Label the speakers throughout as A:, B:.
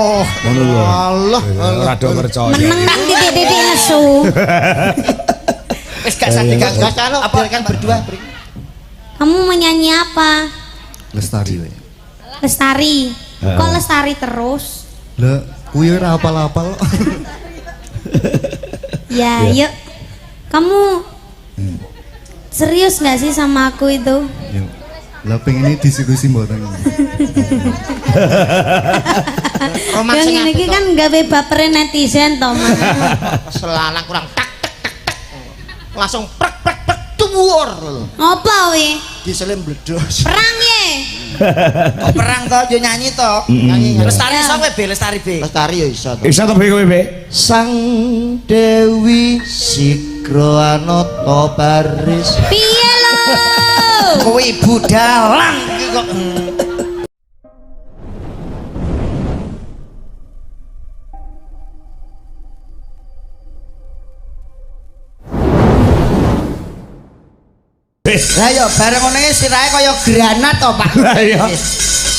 A: Oh, Allah,
B: ora do percaya.
C: Meneng nang titik-titik nesu.
A: Wis gak sadar gas anu biarkan berdua.
C: Kamu mau nyanyi apa?
D: Lestari we.
C: Lestari. Kok lestari terus?
D: Lah, kuwi ora apal-apal.
C: Ya, yuk. Kamu serius nggak sih sama aku itu?
D: Yo. Lah pengen diskusi mboten.
C: Yang ini kan gawe baperin netizen toh, Mas.
A: Selalang kurang tak langsung prek tuwur.
C: Apa we?
A: Diselim bledos.
C: Perang ye.
A: Kok perang to yo nyanyi to. Nyanyi. Lestari iso kowe be Lestari be. Lestari yo iso to.
B: Iso to be kowe be.
A: Sang Dewi Sikro Anoto Baris.
C: Piye lo?
A: Kowe ibu dalang iki kok. Lah yo bareng ngene iki sirahe kaya granat to, Pak.
B: Lah iya.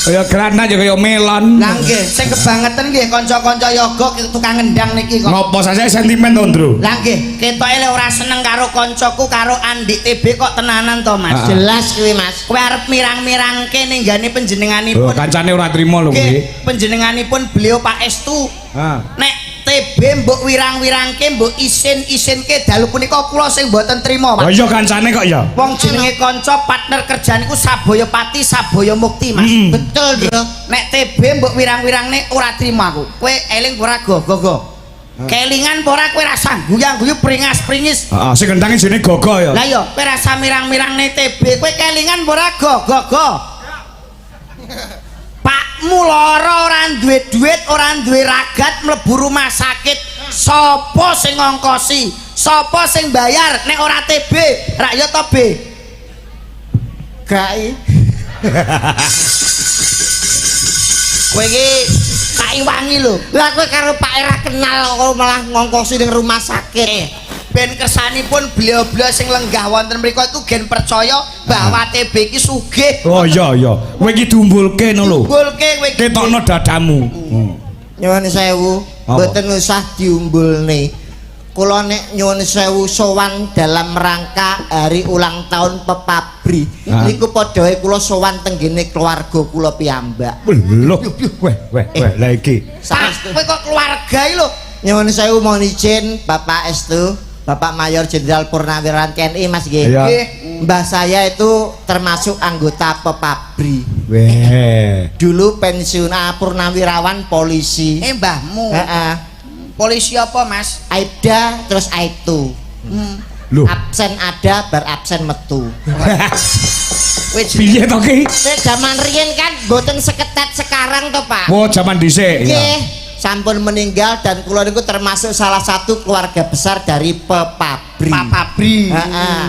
B: Kaya granat ya kaya melon.
A: Lah nggih, sing kebangetan nggih kanca-kanca yoga tukang ngendang niki kok.
B: Ngopo saja sentimen to, Ndro?
A: Lah nggih, ketoke le ora seneng karo kancaku karo Andik TB kok tenanan to, Mas.
C: Jelas kuwi, Mas.
A: Kowe arep mirang-mirangke ning gane
B: Oh,
A: panjenenganipun.
B: kancane ora trimo lho kuwi.
A: Nggih, panjenenganipun beliau Pak Estu. Nek TB mbok wirang-wirangke mbok isin-isinke dalu punika kula sing mboten trima, Pak.
B: Oh iya kancane kok ya.
A: Wong jenenge kanca partner kerjaan iku Sabaya Pati, Sabaya Mukti, Mas. Betul, Bro. Nek TB mbok wirang-wirangne ora trima aku. Kowe eling ora go-go. Kelingan ora kowe rasa guyang-guyu pringas-pringis.
B: Heeh, sing kendange jenenge Gogo ya.
A: Lah iya, kowe rasa mirang-mirangne TB, kowe kelingan ora go-go. Pakmu lara ora duwe duit, ora duwe ragat mlebu rumah sakit. Sapa sing ngongkosi? Sapa sing bayar nek ora TB? Rak ya to B. Gai. Kowe iki tak iwangi lho. Lah kowe karo Pak Era kenal kok malah ngongkosi ning rumah sakit. Ben kersanipun beliau-beliau sing lenggah wonten mriku iku gen percaya bahwa TB iki sugih.
B: Oh iya iya. Kowe iki diumbulke no lho.
A: Diumbulke kowe iki.
B: Ketokno dadamu.
A: Nyuwun sewu, mboten usah diumbulne. Kula nek nyuwun sewu sowan dalam rangka hari ulang tahun Pepabri. Niku padha wae kula sowan teng ngene keluarga kula piyambak.
B: Lho, weh, lah iki.
A: Kowe kok keluarga iki lho. Nyuwun sewu mohon izin Bapak Estu, Bapak Mayor Jenderal Purnawirawan TNI Mas nggih. Mbah saya itu termasuk anggota Pepabri.
B: Weh.
A: Dulu pensiun Purnawirawan polisi. Mbahmu. Heeh. Polisi apa, Mas? Aida terus Aitu.
B: Loh.
A: Absen ada bar absen metu.
B: Piye to ki?
A: Zaman riyen kan mboten seketat sekarang to, Pak.
B: Oh, zaman dhisik.
A: Nggih. Sampun meninggal dan kula niku termasuk salah satu keluarga besar dari Pepabri. Pepabri. Heeh.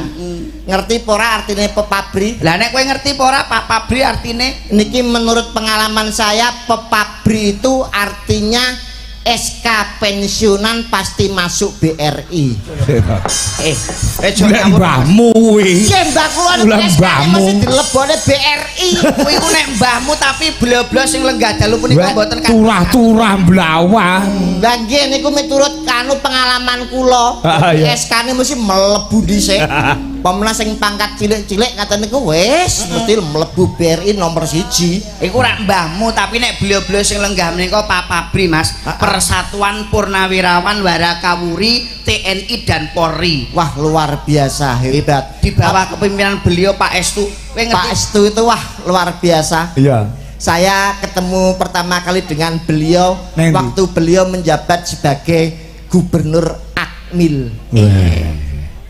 A: Ngerti pora artine Pepabri? Lah nek kowe ngerti pora Pepabri artine? Niki menurut pengalaman saya Pepabri itu artinya SK pensiunan pasti masuk BRI.
B: Mbahmu kuwi.
A: Mbah kula
B: mbahmu
A: mesti dilebone BRI. Kuwi ku nek mbahmu tapi beliau-beliau sing lenggah dalu punika mboten kan.
B: Turah-turah blawang.
A: Lah nggih niku miturut kanu pengalaman kula. SK-ne mesti mlebu dhisik. Pemena sing pangkat cilik-cilik ngaten niku wis mesti mlebu BRI nomor 1. Iku rak mbahmu tapi nek beliau-beliau sing lenggah menika Pepabri, Mas. Persatuan Purnawirawan Warakawuri TNI dan Polri. Wah, luar biasa hebat. Di bawah kepemimpinan beliau Pak Estu. Pak Estu itu wah luar biasa.
B: Iya.
A: Saya ketemu pertama kali dengan beliau waktu beliau menjabat sebagai Gubernur Akmil.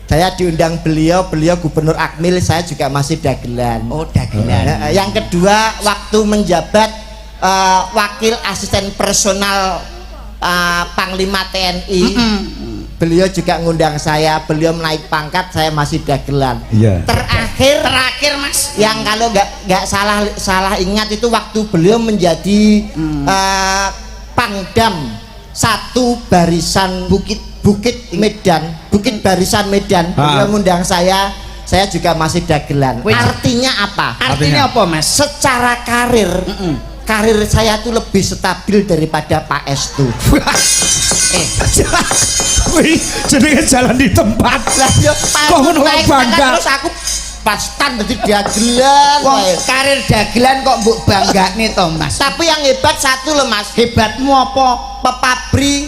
A: Saya diundang beliau Gubernur Akmil, saya juga masih dagelan. Oh, dagelan. Yang kedua waktu menjabat wakil asisten personal Panglima TNI. Beliau juga ngundang saya, beliau naik pangkat, saya masih dagelan. Terakhir Mas, yang kalau nggak salah ingat itu waktu beliau menjadi Pangdam 1 barisan Bukit Barisan Medan. Beliau ngundang saya juga masih dagelan. Artinya apa? Artinya apa, Mas? Secara karir karir saya tuh lebih stabil daripada Pak Estu.
B: Wih, jenenge jalan di tempat.
A: Lah yo
B: Kok ngono kok bangga?
A: terus aku pastan dadi dagelan
E: Wong
A: wae.
E: karir dagelan kok mbok banggane to, Mas.
A: Tapi yang hebat satu loh Mas,
E: Hebatmu apa?
A: Pepabri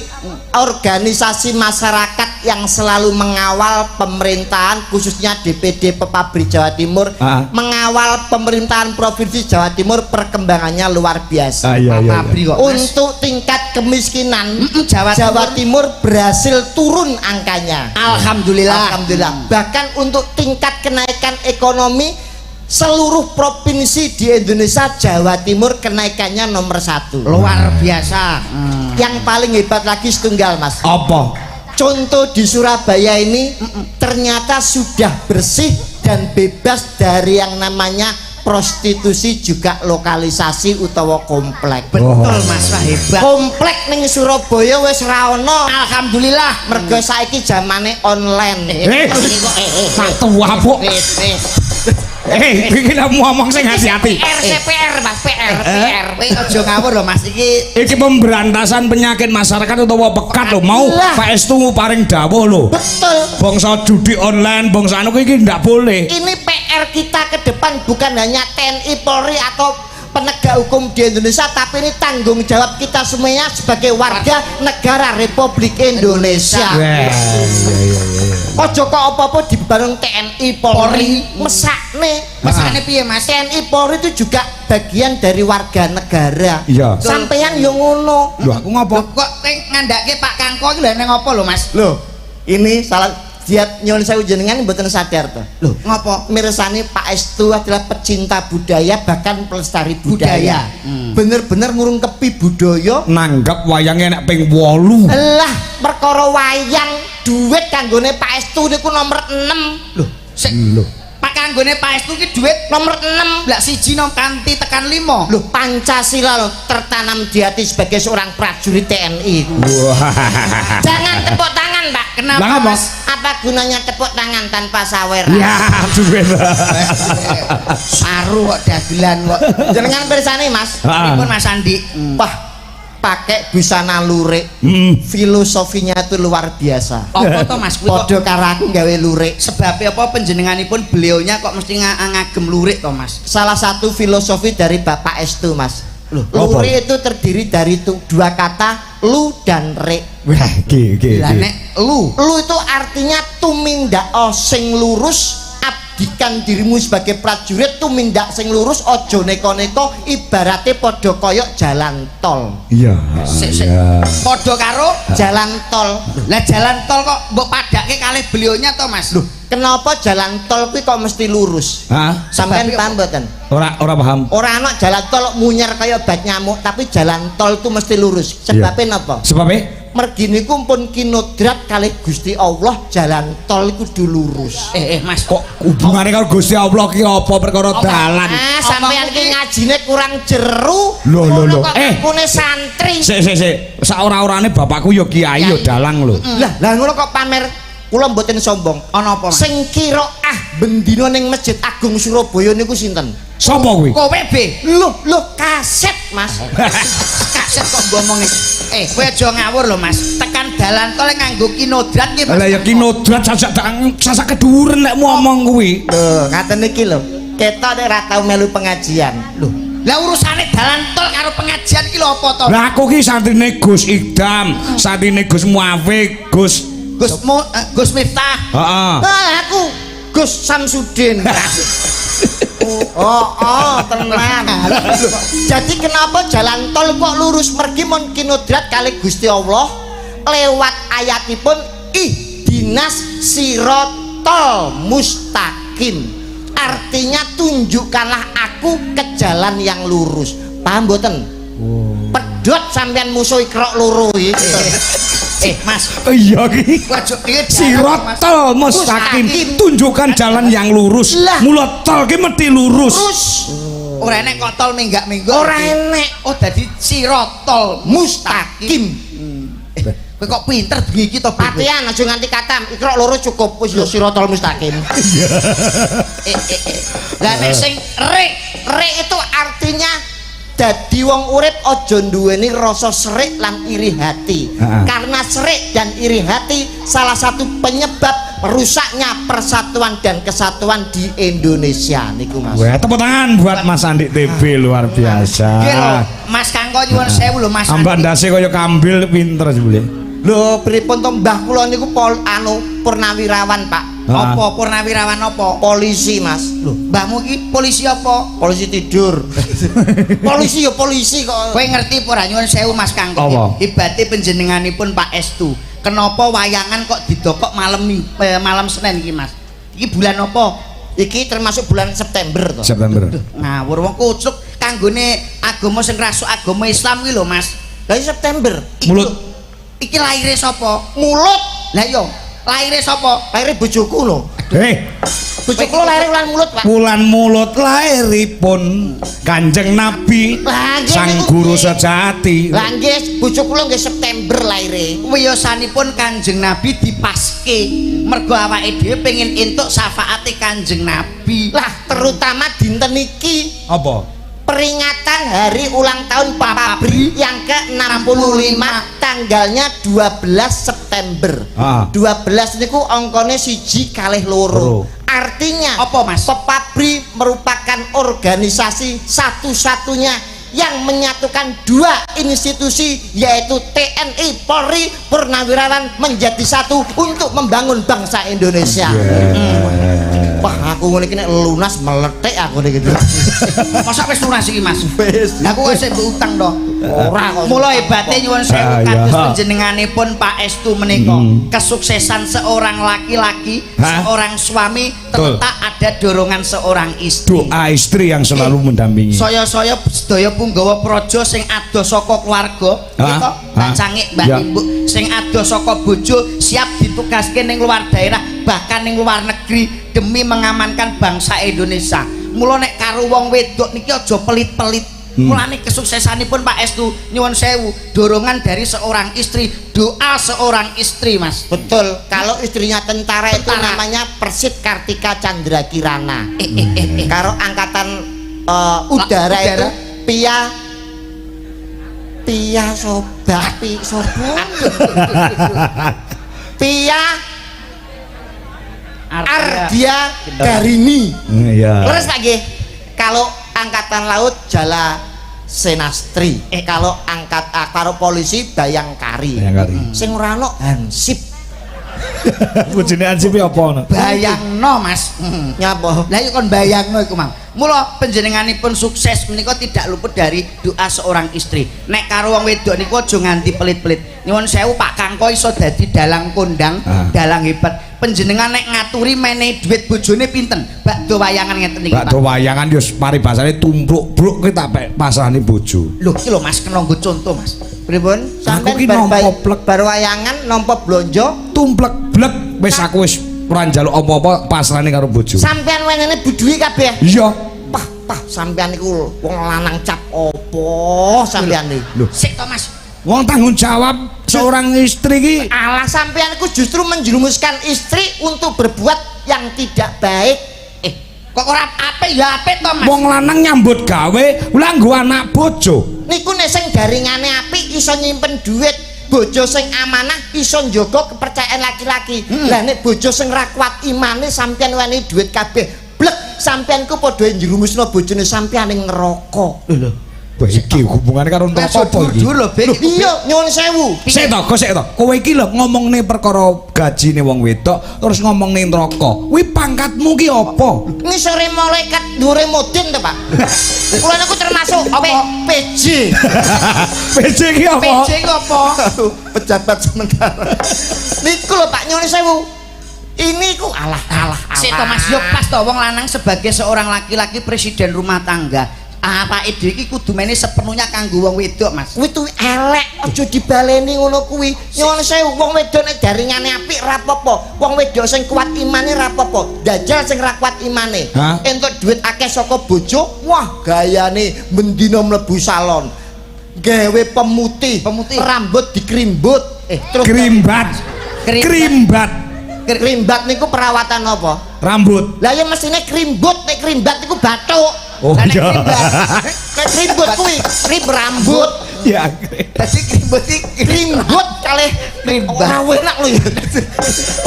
A: organisasi masyarakat yang selalu mengawal pemerintahan khususnya DPD Pepabri Jawa Timur mengawal pemerintahan Provinsi Jawa Timur perkembangannya luar biasa.
E: Pepabri kok, Mas.
A: Untuk tingkat kemiskinan
E: Jawa
A: Timur berhasil turun angkanya.
E: Alhamdulillah.
A: Bahkan untuk tingkat kenaikan ekonomi seluruh provinsi di Indonesia Jawa Timur kenaikannya nomor 1.
E: Luar biasa.
A: Yang paling hebat lagi setunggal Mas.
B: Apa?
A: Contoh di Surabaya ini ternyata sudah bersih dan bebas dari yang namanya prostitusi juga lokalisasi utawa komplek.
E: Betul Mas, wah hebat.
A: Komplek ning Surabaya wis ra ono.
E: Alhamdulillah.
A: Mergo saiki zamane online.
B: Tak tua kok. Iki lek ngomong sing hati-hati.
A: CPR Mas, PR.
E: Kowe aja ngawur lho Mas iki.
B: Iki pemberantasan penyakit masyarakat utawa pekat lho, mau Pak Estu paring dawuh lho.
A: Betul.
B: Bangsa judi online, bangsa anu iki ndak boleh.
A: Ini PR kita ke depan bukan hanya TNI, Polri atau penegak hukum di Indonesia, tapi ini tanggung jawab kita semuanya sebagai warga negara Republik Indonesia. Ojo kok apa-apa dibareng TNI, Polri, mesakne.
E: Mesakne piye Mas?
A: TNI, Polri itu juga bagian dari warga negara.
B: Iya.
A: Sampeyan yo ngono.
B: Lho aku ngopo?
E: Kok ngandake Pak Kangko iki lho ning apa lho Mas?
A: Loh, ini salah dia nyuwun sewu jenengan mboten sadar to.
E: Loh, ngopo?
A: Mirsani Pak Estu adalah pecinta budaya bahkan pelestari budaya. Bener-bener ngurungkepi budaya.
B: Nanggap wayangnya nek ping 8.
A: Lah, perkara wayang duit kanggone Pak Estu niku nomor 6.
E: Loh, sik Pak kanggone Pak Estu ki duit
A: Nomor 6.
E: lak siji nom kanthi tekan 5.
A: Loh, Pancasila loh tertanam di hati sebagai seorang prajurit TNI. Jangan tepuk tangan, Pak.
E: Kenapa
B: Kenapa?
E: Mas?
A: Apa gunanya tepuk tangan tanpa sawer?
B: Ya, duit.
E: Saru kok dagelan kok.
A: Jenengan bersani, Mas.
E: Pripun Mas Andi?
A: Wah, pakai busana lurik. Filosofinya itu luar biasa.
E: Apa to Mas? Kuwi kok
A: Podo karo aku gawe lurik.
E: sebabnya apa penjenenganipun beliaunya kok mesti ngagem lurik to Mas?
A: Salah satu filosofi dari Bapak Estu, Mas.
B: Loh,
A: Lurik itu terdiri dari dua kata lu dan re.
B: Wah, iki.
E: Lah nek lu
A: Lu itu artinya tumindak sing lurus, abdikan dirimu sebagai prajurit tumindak sing lurus, ojo neko-neko, ibaratnya podo koyok jalan tol.
B: Iya.
E: padha karo
A: Jalan tol.
E: lah jalan tol kok mbok padake kalih beliaunya to Mas?
A: Loh, kenapa jalan tol kuwi kok mesti lurus?
B: Hah?
A: Sampeyan
E: Sebab
A: paham mboten?
B: Ora paham.
A: Ora ana jalan tol munyer kaya bat nyamuk, tapi jalan tol itu mesti lurus. Sebabnya napa?
B: Sebabnya
A: Mergi niku pun kinodrat kalih Gusti Allah, jalan tol iku kudu lurus.
E: Mas
B: kok hubungane karo Gusti Allah ki apa perkara dalan?
A: Ah, sampeyan ki ngajine kurang jeru.
B: Lho.
A: Kune santri.
B: Sik. Saora-orane bapakku ya kiai ya dalang lho.
A: Lah ngono kok pamer. Kula mboten sombong.
E: ana apa Mas?
A: Sing kiraah bendina ning Masjid Agung Surabaya niku sinten?
B: Sapa kuwi?
E: Kowe be.
A: Loh, kaset, Mas.
E: Kaset kok ngomong kowe aja ngawur lho Mas. Tekan dalan tol nganggo kinodrat ki Mas.
B: Lah ya kinodrat sasak keduren nek ngomong kuwi.
A: Loh, ngaten iki lho. Ketok nek ora tau melu pengajian. Loh,
E: Lah urusane dalan tol karo pengajian ki lho apa to?
B: Lah aku ki santrine Gus Idam, santrine Gus Muafik, Gus
E: Gus Miftah.
B: Heeh.
A: aku Gus Samsudin. Tenan. Jadi kenapa jalan tol kok lurus mergi mon kinodrat kali Gusti Allah lewat ayatipun ihdinas sirotol mustaqim, artinya tunjukkanlah aku ke jalan yang lurus. Paham mboten? Pedot sampean musuh ikrok loro iki.
E: Mas.
B: Iya ki.
E: Wajo iki
B: Sirotol mustaqim, tunjukkan jalan yang lurus.
A: Lah.
B: Mula tol ki mesti lurus.
A: Terus
E: Ora enek kok tol minggak-minggo.
A: ora enek
E: Oh dadi sirotol
A: mustaqim.
E: Kowe kok pinter bengi iki to, Bu?
A: Latihan aja nganti katam. Ikrok loro cukup wis lho sirotol mustaqim.
E: Lah nek sing
A: Re itu artinya dadi wong urip aja duweni rasa serik lan iri hati. Karena serik dan iri hati salah satu penyebab rusaknya persatuan dan kesatuan di Indonesia niku Mas.
B: Wah, tepuk tangan buat Mas Andi TB luar biasa.
E: Nggih lho, Mas Kangko nyuwun sewu lho Mas.
B: Ambandase kaya kambil pinter jebule.
A: Lho, pripun to Mbah kula niku purnawirawan, Pak.
E: Apa purnawirawan apa?
A: Polisi, Mas.
E: Lho, mbahmu iki polisi apa?
A: Polisi tidur. Polisi ya polisi kok.
E: Kowe ngerti apa ora nyuwun sewu Mas Kangko?
B: Apa?
E: Hebate panjenenganipun Pak Estu. Kenapa wayangan kok didokok malam Senin iki Mas? Iki bulan apa?
A: Iki termasuk bulan September to.
B: September.
E: Ngawur wong kucuk kanggone agama sing rasuk agama Islam iki lho Mas.
A: Lah September.
B: Mulut.
E: Iki laire sapa?
A: Mulut.
E: Lah yo, laire sapa?
A: Laire bojoku lho. Bojoku lho laire ulan mulut, Pak.
B: Wulan mulut lairipun Kanjeng Nabi Sang Guru sejati.
A: Lah nggih bojoku lho nggih September laire.
E: Wiyosanipun Kanjeng Nabi dipaske mergo awake dhewe pengin entuk syafaate Kanjeng Nabi.
A: Lah terutama dinten iki
B: Apa?
A: peringatan hari ulang tahun Papa Bri yang ke-65 tanggalnya 12 September. 12 niku angkane 1 kalih loro. Artinya
E: apa Mas?
A: Papa Bri merupakan organisasi satu-satunya yang menyatukan dua institusi yaitu TNI Polri Purnawirawan menjadi satu untuk membangun bangsa Indonesia. Wah, aku ngene iki nek lunas meletek aku niki.
E: Masa wis lunas iki Mas?
A: Wis.
E: Lah aku wis utang to.
A: Ora kok.
E: Mula hebate nyuwun sewu kados panjenenganipun Pak Estu menika. Kesuksesan seorang laki-laki, seorang suami terletak ada dorongan seorang istri.
B: Doa istri yang selalu mendampingi.
E: Saya sedaya punggawa praja sing ado saka keluarga, nggih Mbak Cangik, Mbak Ibu, sing ado saka bojo siap ditugaske ning luar daerah, bahkan ning luar negeri demi mengamankan bangsa Indonesia. Mula nek karo wong wedok niki aja pelit-pelit. Mulane kesuksesanipun Pak Estu nyuwun sewu, dorongan dari seorang istri, doa seorang istri Mas.
A: Betul, kalau istrinya tentara itu namanya Persit Kartika Chandra Kirana. Karo angkatan udara itu Pia Ardia Garini.
B: Iya.
A: Terus Pak nggih, kalau angkatan laut Jala Senastri. Kalau karo polisi Bayangkari. Sing ora ono Hansip.
B: Bojone Hansip apa ono?
E: Bayangno Mas.
A: Nyapa?
E: Lah iku kon bayangno iku Mang. Mula panjenenganipun sukses menika tidak luput dari doa seorang istri. Nek karo wong wedok niku aja nganti pelit-pelit. Nyuwun sewu Pak Kangko iso dadi dalang kondang, dalang hebat. Panjenengan nek ngaturi menehi duit bojone pinten? Bakdo wayangan ngeten iki Pak.
B: Bakdo wayangan yo paribasane tumpluk-bluk ki tak pasrahne bojo.
E: Lho iki lho Mas kena nggo contoh Mas.
A: Pripun? Sampeyan bar wayangan nampa blonjo
B: tumplek-blek wis aku wis ora njaluk apa-apa pasrahne karo bojo.
A: Sampeyan wenene budhuwi kabeh.
B: Iya.
A: Pah sampeyan niku wong lanang cap opo sampeyan iki?
B: Lho,
E: sik to Mas.
B: Wong tanggung jawab seorang istri ki.
A: Alah sampeyan iku justru menjerumuskan istri untuk berbuat yang tidak baik.
E: Kok ora apik ya apik to Mas.
B: Wong lanang nyambut gawe lha nggo anak bojo.
A: Niku nek sing garingane apik iso nyimpen duit, bojo sing amanah iso njaga kepercayaan laki-laki. Lah nek bojo sing ra kuat imane sampeyan wenehi duit kabeh, blek sampeyan ku padha njerumusno bojone sampeyan ning neraka. Lho.
B: Wah iki hubungane karo neraka apa iki?
E: Lho,
A: iya nyuwun sewu.
B: Sik to, kowe iki lho ngomongne perkara gajine wong wedok terus ngomongne neraka. Kuwi pangkatmu ki apa?
A: Ngisore malaikat dhuwure mudin to, Pak. Kula niku termasuk PJ.
B: PJ ki apa?
E: PJ ki apa?
A: Pejabat sementara. Niku lho Pak nyuwun sewu. Ini ku alah.
E: Sik to Mas, yo pas to wong lanang sebagai seorang laki-laki presiden rumah tangga. Apa ide iki kudu mene sepenuhnya kanggo wong wedok Mas.
A: Kuwi tuh elek, aja dibaleni ngono kuwi. Nyuwun sewu, wong wedok nek jaringane apik ra apa-apa. Wong wedok sing kuat imane ra apa-apa. Dajal sing ra kuat imane. Entuk duit akeh saka bojo, wah gayane mendina mlebu salon. Gawe pemutih, rambut dikrimbut.
B: Terus krimbat
A: niku perawatan apa?
B: Rambut.
A: Lah ya mestine krimbut, nek krimbat niku bathuk.
B: Oh
E: Lah, nek
B: iya.
A: Nek krimbut kuwi krim rambut.
B: Ya.
E: Dadi krimbut iki
A: Krimbut kalih ora enak lho ya.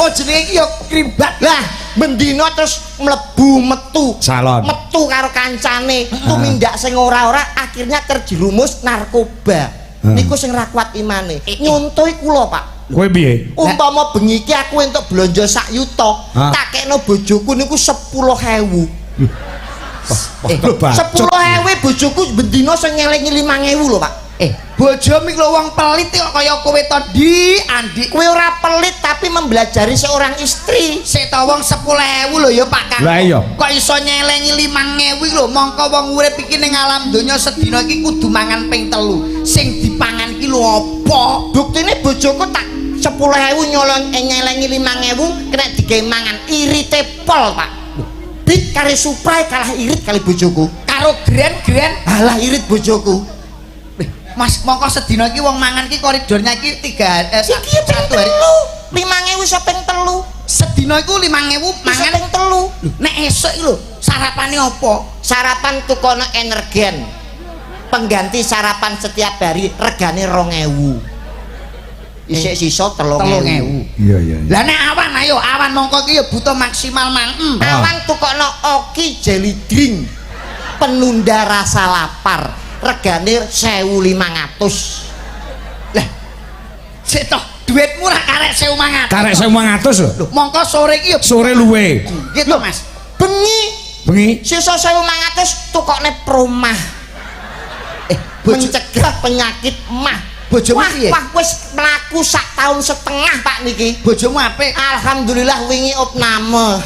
E: Oh jenenge iki ya krimbat.
A: Lah, mendino terus mlebu metu.
B: Salon.
A: Metu karo kancane, tumindak sing ora-ora akhirnya terjerumus narkoba. Niku sing ra kuat imane. Nyontoi kula, Pak.
B: Kowe piye?
A: Umpama bengi iki aku entuk blonjo sak yuta, tak kekno bojoku niku 10.000. 10.000 bojoku bendino sing ngelingi 5.000 lho, Pak.
E: Bojomu iki lho wong pelit kok kaya kowe to Di, Andi.
A: Kowe ora pelit tapi mempelajari seorang istri.
E: Sik ta wong 10.000 lho ya Pak Kang.
B: Lah iya.
E: Kok iso nyelengi 5.000 iki lho, mongko wong urip iki ning alam donya sedina iki kudu mangan ping 3. Sing dipangan iki lho apa?
A: Buktine bojoku tak 10.000 nyelengi 5.000 kena digawe mangan irite pol, Pak. Bit kare Supra kalah irit kali bojoku.
E: Karo gren-gren.
A: Alah irit bojoku.
E: Mas, mongko sedina iki wong mangan iki koridornya iki 1
A: Iki ping
E: hari.
A: 3. 5.000 iso ping 3.
E: Sedina iku 5.000 mangan
A: Ping 3.
E: Nek esuk iki lho, sarapane apa?
A: Sarapan tukono energen. Pengganti sarapan setiap hari regane 2.000. Isik sisa 3.000.
B: Iya iya.
E: Lah nek awan ayo, awan mongko iki ya butuh maksimal
A: Awan tukono Oki jelly drink. Penunda rasa lapar. Regane 1.500.
E: Lah sik toh duitmu ra karek 1.500.
B: Karek 1.500 lho.
E: Mongko sore iki ya
B: Sore luwe.
E: gitu Mas.
A: Bengi
B: Bengi.
A: sisa 1.500 tukokne promah. Mencegah penyakit mah.
E: Bojomu
A: Wah,
E: piye?
A: wah wis mlaku sak tahun setengah Pak niki.
E: Bojomu apik.
A: Alhamdulillah wingi opname.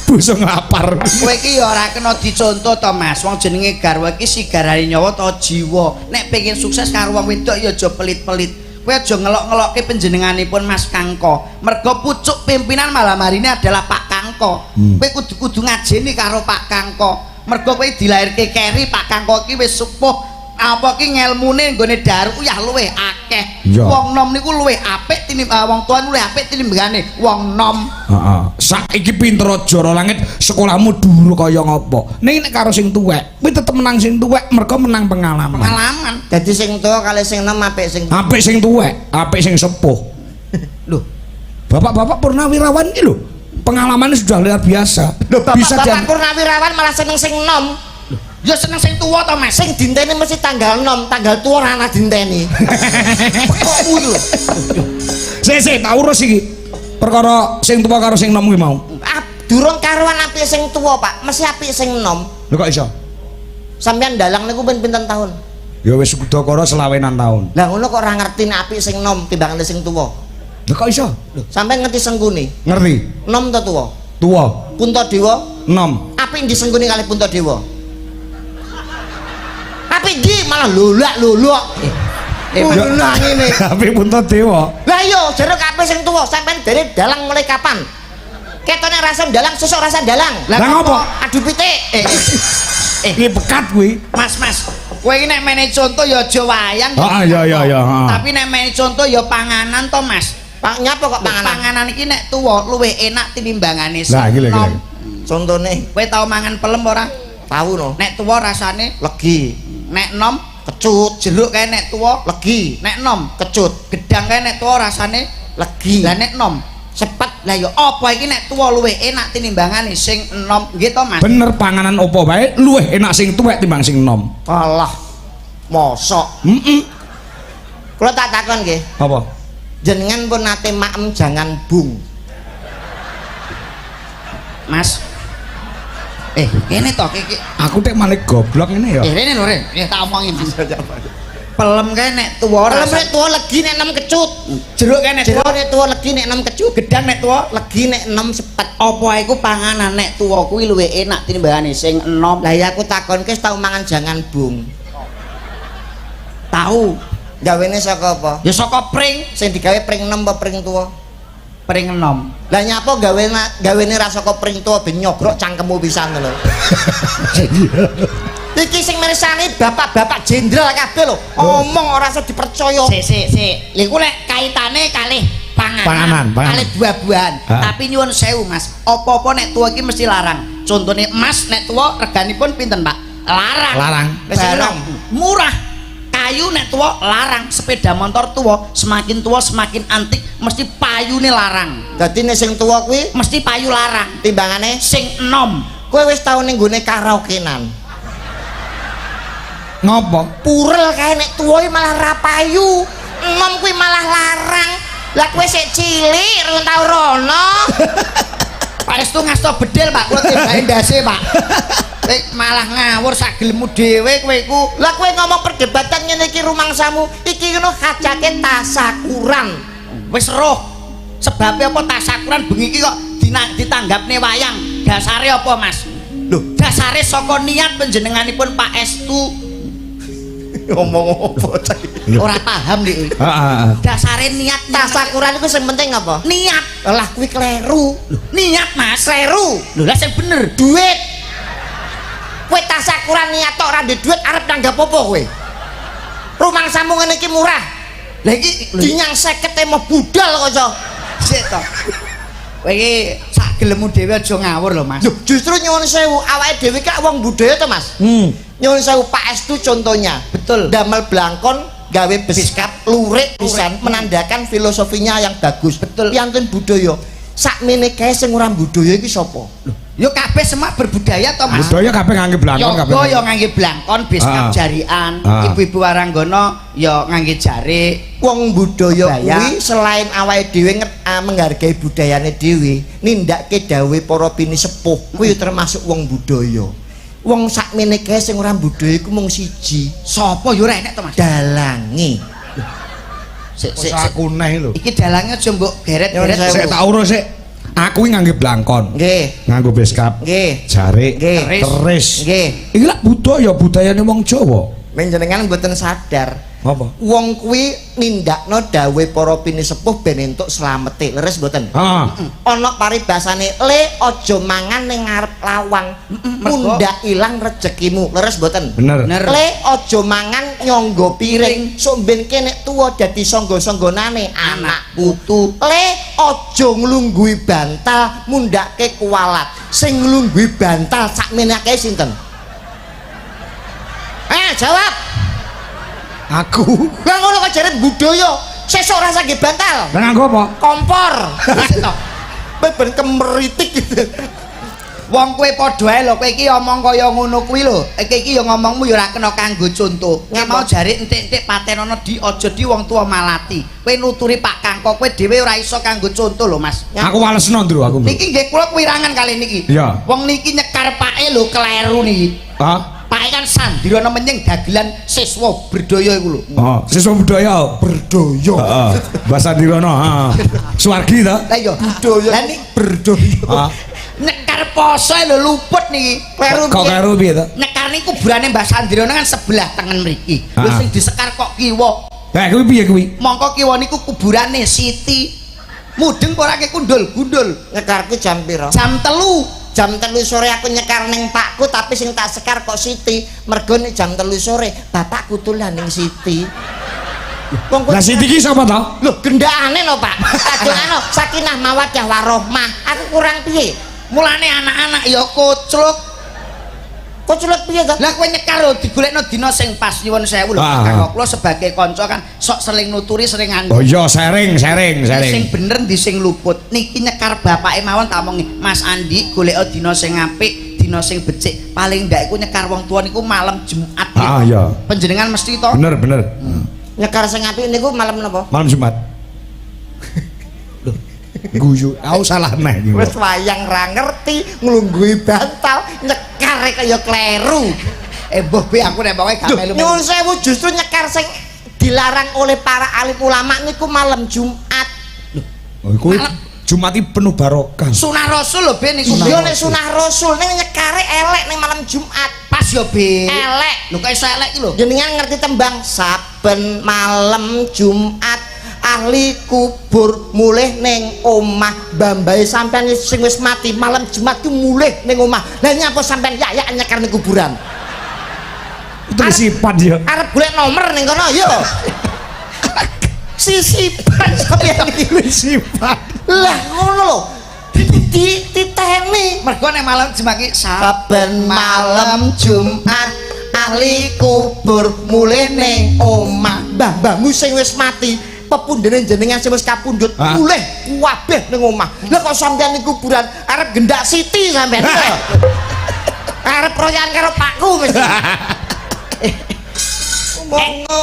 B: Basa nglapar.
E: Kowe iki ya ora kena dicontoh to Mas. Wong jenenge garwa iki sigarane nyawa to jiwa. Nek pengen sukses karo wong wedok ya aja pelit-pelit. Kowe aja ngelok-ngelokke panjenenganipun Mas Kangko. Mergo pucuk pimpinan malam hari ini adalah Pak Kangko. Kowe kudu ngajeni karo Pak Kangko. Mergo kowe dilahirke keri Pak Kangko iki wis sepuh. Apa ki ngelmune nggone daru ya luwih akeh.
B: Iya.
E: Wong nom niku luwih apik tinimbang wong tuan luwih apik tinimbangane wong nom.
B: Heeh. Saiki pinter aja ora langit sekolahmu dhuwur kaya ngopo. Ning nek karo sing tuwek, kuwi tetep menang sing tuwek mergo menang pengalaman.
E: Pengalaman.
A: Dadi sing tuwa kali sing enom apik sing
B: Apik sing tuwek, apik sing sepuh.
E: Loh,
B: Bapak-bapak purnawirawan iki lho, pengalamannya sudah luar biasa.
A: Bapak Purnawirawan malah seneng sing enom.
E: ya seneng sing tuwa to Mas.
A: Sing dinteni mesti tanggal 6, tanggal tua ora ana dinteni. Kok ngono lho.
B: Sik tak urus iki. Perkara sing tuwa karo sing enom kuwi mau.
A: Durung karuan apik sing tuwa, Pak. Mesti apik sing enom.
B: Lho kok iso?
A: Sampeyan dalang niku pinten tahun?
B: Ya wis udakara selawenan taun.
A: Lah ngono kok ora ngerti nek apik sing enom timbangane sing tuwa.
B: Lho kok iso?
A: Sampeyan ngerti senggune?
B: Ngerti?
A: Enom to tuwa?
B: Tuwa.
A: Puntadewa?
B: Enom.
A: Apik ndi senggune kali Puntadewa? Apik ndi malah lolak-lolok. Lah ngene.
B: Tapi puntut dewa.
A: Lah iya, jeruk apik sing tuwa, sampeyan dari dalang mulai kapan? Ketone rasa dalang, sesuk rasa dalang.
B: Lah ngopo?
A: Adu pitik.
B: Iki pekat kuwi.
E: Mas, kowe iki nek mene contoh ya aja wayang.
B: Iya.
E: Tapi nek mene contoh ya panganan to, Mas.
A: Pak nyapa kok panganan?
E: Panganan iki nek tuwa luwih enak tinimbangane
B: Lah iki lho.
A: Contone,
E: Kowe tau mangan pelem ora?
A: tahu no.
E: Nek tuwa rasane
A: Legi,
E: nek nom
A: kecut,
E: jeruk kae nek tuwa
A: legi,
E: nek nom
A: kecut,
E: gedang kae nek tuwa rasane
A: legi.
E: lah nek nom sepet lah ya apa iki nek tuwa luwih enak tinimbangane sing enom nggih to Mas.
B: Bener panganan opo wae luwih enak sing tuwek timbang sing enom.
A: Alah, mosok. Kula tak takon nggih.
B: Apa?
A: Jenengan pun nate maem jangan bung.
E: Mas. Kene to iki.
B: Aku tek malah goblok ngene ya.
E: Rene lho, Ren. Ya tak omongi Mas. Pelem kae nek tuwa
A: Kalau
E: rasane
A: nek tuwa legi nek enem kecut.
E: jeruk kae nek
A: Jeruk
E: tuwa
A: nek tuwa legi nek enem kecut.
E: gedang nek tuwa
A: Legi nek enem sepet.
E: apa iku panganan nek tuwa kuwi luwih enak tinimbangane sing enom.
A: Lah ya aku takonke tau mangan jangan bung.
E: Tahu
A: Gawene saka apa?
E: ya saka pring
A: Sing digawe pring enem apa pring tuwa?
E: pring enom.
A: Lah nyapa gawene ra saka pring tuwa ben nyogrok cangkemmu pisan lho. Iki sing mirsani bapak-bapak jenderal kabeh lho. Omong ora usah dipercaya.
E: Sik. Lha iku nek kaitane kalih panganan
B: Panganan.
E: kali buah-buahan. Tapi nyuwun sewu Mas, apa-apa nek tuwa iki mesti larang. Contone emas nek tuwa reganipun pinten Pak? Larang. Barang murah. Kayu nek tuwa larang, sepeda motor tuwa, semakin tuwa semakin antik, mesti payune larang.
A: Dadi nek sing tuwa kuwi
E: Mesti payu larang.
A: timbangane
E: Sing enom.
A: kowe wis tau ning gone karaokenan.
B: Ngopo?
A: Purel kae nek tuwa malah ra payu. Enom kuwi malah larang. Lah kowe sik cilik rung tau rono.
E: Pak Restu ngasta bedel Pak, kula timbake ndase Pak. Kowe malah ngawur sak gelemu dhewe kowe iku.
A: Lah kowe ngomong perdebatan ngene iki rumangsamu, iki ngono hajake tasakuran.
E: Wis roh. Sebabe apa tasakuran bengi iki kok ditanggapne wayang. Dasare apa Mas? Lho, dasare saka niat panjenenganipun Pak Estu.
A: Ngomong apa cah?
E: Ora paham nih.
B: Heeh.
E: Dasare niat
A: Tasakuran iku sing penting apa?
E: niat.
A: Lah kuwi kleru.
E: Niat Mas.
A: Kleru.
E: Lho lah sing bener.
A: Duit. Kowe tasakuran niat tok ora ndek duit arep nanggap apa kowe? Rumangsamu ngene iki murah.
E: Lah iki
A: Dinyang 50 mau budal kok, Cok.
E: sik to. Kowe iki sak gelemu dhewe aja ngawur lho Mas.
A: Loh, justru nyuwun sewu, awake dhewe kak wong budaya to, Mas. Nyuwun sewu Pak Estu contohnya.
E: Betul.
A: Damel blangkon gawe beskap lurik pisan menandakan filosofinya yang bagus.
E: Betul.
A: Piantun budaya. Sakmene kae sing ora budaya iki sapa?
E: Yo kabeh semak berbudaya to Mas.
B: Budaya kabeh ngangge blangkon kabeh.
E: Yoga yo ngangge blangkon, beskap jarian, ibu-ibu Waranggono yo ngangge jari.
A: Wong budaya
E: Budaya.
A: kuwi selain awake dhewe menghargai budayane dhewe, nindakke dawuhe para pinisepuh kuwi termasuk wong budaya. Wong sakmene kae sing ora budaya iku mung siji,
E: Sopo yo ora enek to Mas.
A: dalange.
E: Sik
B: Aku neh lho.
E: iki dalange aja mbok geret-geret.
B: Sik tak urus sik. Aku iki ngangge blangkon.
A: Nggih.
B: Nganggo beskap.
A: Nggih.
B: Jarik.
A: Nggih.
B: Keris.
A: Nggih.
B: Iki lak budayane wong Jawa.
A: Menjenengan mboten sadar.
B: Apa?
A: Wong kuwi nindakno dawuhe para pinisepuh ben entuk slamete. Leres mboten?
B: Heeh.
A: Ana paribasane le aja mangan ning ngarep lawang. Mundhak ilang rezekimu. Leres mboten?
B: Bener.
A: Le aja mangan nyangga piring. Sok ben kene tuwa dadi sangga-sanggonane anak putu. Le aja nglungguhi bantal mundhake kualat. Sing nglungguhi bantal sakmene akeh sinten? Jawab.
B: Aku.
A: Lah ngono kok jare budaya. Sesuk ora saged bantal.
B: Lah nganggo apa?
A: Kompor. Kowe ben kemeritik gitu.
E: Wong kowe padha ae lho, kowe iki omong kaya ngono kuwi lho. Iki yo ngomongmu yo ora kena kanggo contoh. Nek mau jare entik-entik patenono aja di wong tua malati. Kowe nuturi Pak Kangko, kowe dhewe ora iso kanggo contoh lho, Mas.
B: Aku walesno, Ndro, aku.
E: Niki nggih kula kuwirangan kali niki.
B: Iya.
E: Wong niki nyekar pake lho kleru niki.
B: Hah?
E: Pake kan sandirana menyang dagelan siswa berdaya iku lho.
B: Oh, siswa budaya.
A: Berdaya.
B: Heeh. Bahasa Dirono, heeh. Suwargi ta?
E: Lah iya,
A: Budaya.
E: Lah niki
A: Berdaya.
B: Heeh.
E: nyekar poso lho luput niki. Kleru.
B: Kok karo piye ta?
E: Nyekar niku kuburane Mbah Sandirana kan sebelah tengen mriki. Lho sing disekar kok kiwa.
B: Lah kuwi piye kuwi?
E: Mongko kiwa niku kuburane Siti. Mudeng ora ke gundul-gundul.
A: Nyekarku jam pira?
E: Jam 3.
A: Jam 3 sore aku nyekar ning pakku tapi sing tak sekar kok Siti. Mergo nek jam 3 sore bapakku tulan ning Siti. Wong
B: Lah Siti iki sapa ta?
A: lho gendakane no Pak. Kadang ano sakinah mawaddah warahmah. Aku kurang piye?
E: Mulane anak-anak ya kocluk.
A: Kok culet piye to?
E: Lah kowe nyekar lho digolekno dina sing pas nyuwun sewu lho. Kanggo kula sebagai kanca kan sok seling nuturi sering
B: Oh iya, sharing.
E: Sing bener ndi sing luput. Niki nyekar bapake mawon tak omongi, Mas Andi golek dina sing apik, dina sing becik. Paling ndak iku nyekar wong tua niku malam Jumat.
B: Ah iya.
E: Panjenengan mesti to.
B: Bener.
A: Nyekar sing apik niku malam napa?
B: Malam Jumat. Guyu, aku salah neh iki.
A: Wis wayang ra ngerti nglungguhi bantal nyekar kaya kleru.
E: Mbah be aku nek pokoke gak melu.
A: Nyuwun sewu justru nyekar sing dilarang oleh para alim ulama niku malam Jumat.
B: Oh iku Jumat iki penuh barokah.
E: Sunah Rasul lho be niku.
A: Yo nek sunah Rasul ning nyekare elek ning malam Jumat.
E: Pas yo be.
A: Elek.
E: Lho kok iso elek iki lho.
A: Jenengan ngerti tembang saben malam Jumat ahli kubur mulih ning omah bambahe sampean sing wis mati malam Jumat ku mulih ning omah. Lah nyapa sampean ya nyekar ning kuburan?
B: Itu sifat ya.
A: Arep golek nomor ning kono yo. sisipan sampeyan iki
B: Sifat.
A: lah ngono lho diteni
E: Mergo nek malam Jumat iki
A: saben malam Jumat ahli kubur mulih ning omah mbah-mbahmu sing wis mati pepundhene jenengan sing wis kapundhut mulih kabeh ning omah lha kok sampeyan ning kuburan arep gendak siti sampeyan arep royan karo pakku mesti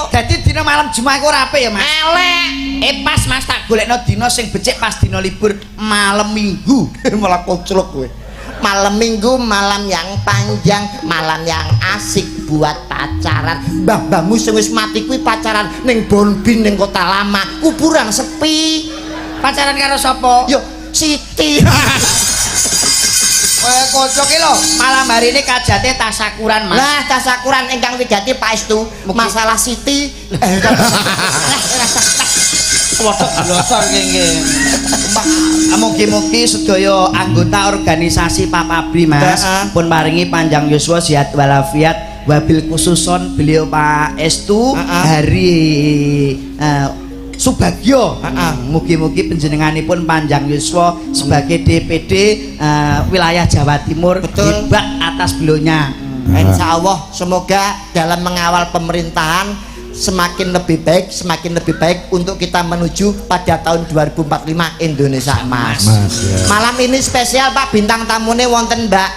E: Dadi dina malam Jumat iku ora apik ya, Mas.
A: elek
E: Pas Mas tak golekno dina sing becik pas dina libur malam Minggu.
A: malah koclok kowe malam minggu malam yang panjang malam yang asik buat pacaran mbah-mbahmu sing wis mati kuwi pacaran ning Bonbin ning Kota Lama kuburan sepi
E: Pacaran karo sapa?
A: yo Siti
E: Kocok iki lho, malam hari ini kajate tasakuran, Mas.
A: lah tasakuran ingkang wigati Paestu masalah Siti
E: Waduh, glosor nggih. Mugi-mugi sedaya anggota organisasi Papabri, Mas, pun maringi panjang yuswa sehat walafiat wabil khususon beliau Pak Estu hari Subagio. Mugi-mugi panjenenganipun panjang yuswa sebagai DPD wilayah Jawa Timur.
A: Betul.
E: Hebat atas beliaunya.
A: Insya Allah semoga dalam mengawal pemerintahan semakin lebih baik untuk kita menuju pada tahun 2045 Indonesia Emas. Malam ini spesial Pak, bintang tamune wonten Mbak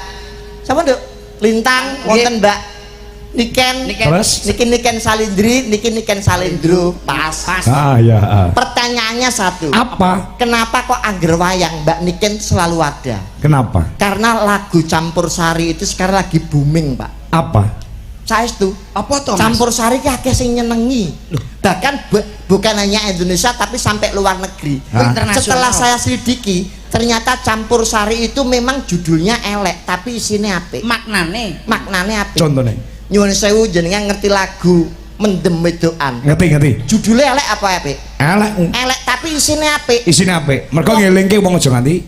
A: siapa Nduk? Lintang wonten Mbak Niken Salindri Niken Salindro pas.
B: Ya.
A: Pertanyaannya satu,
B: Apa?
A: kenapa kok angger wayang Mbak Niken selalu ada?
B: Kenapa?
A: Karena lagu campursari itu sekarang lagi booming Pak.
B: Apa?
A: Saestu
E: Apa to, Mas?
A: campursari ki akeh sing nyenengi. Bahkan bukan hanya Indonesia tapi sampai luar negeri.
E: Internasional.
A: Setelah saya selidiki, ternyata campursari itu memang judulnya elek tapi isinya apik. Maknane apik.
B: Contohnya?
A: Nyuwun sewu jenengan ngerti lagu Mendem Wedokan.
B: Ngerti.
A: Judulnya elek apa apik? Elek tapi isinya apik.
B: Isine apik. Mergo ngelingke wong aja nganti.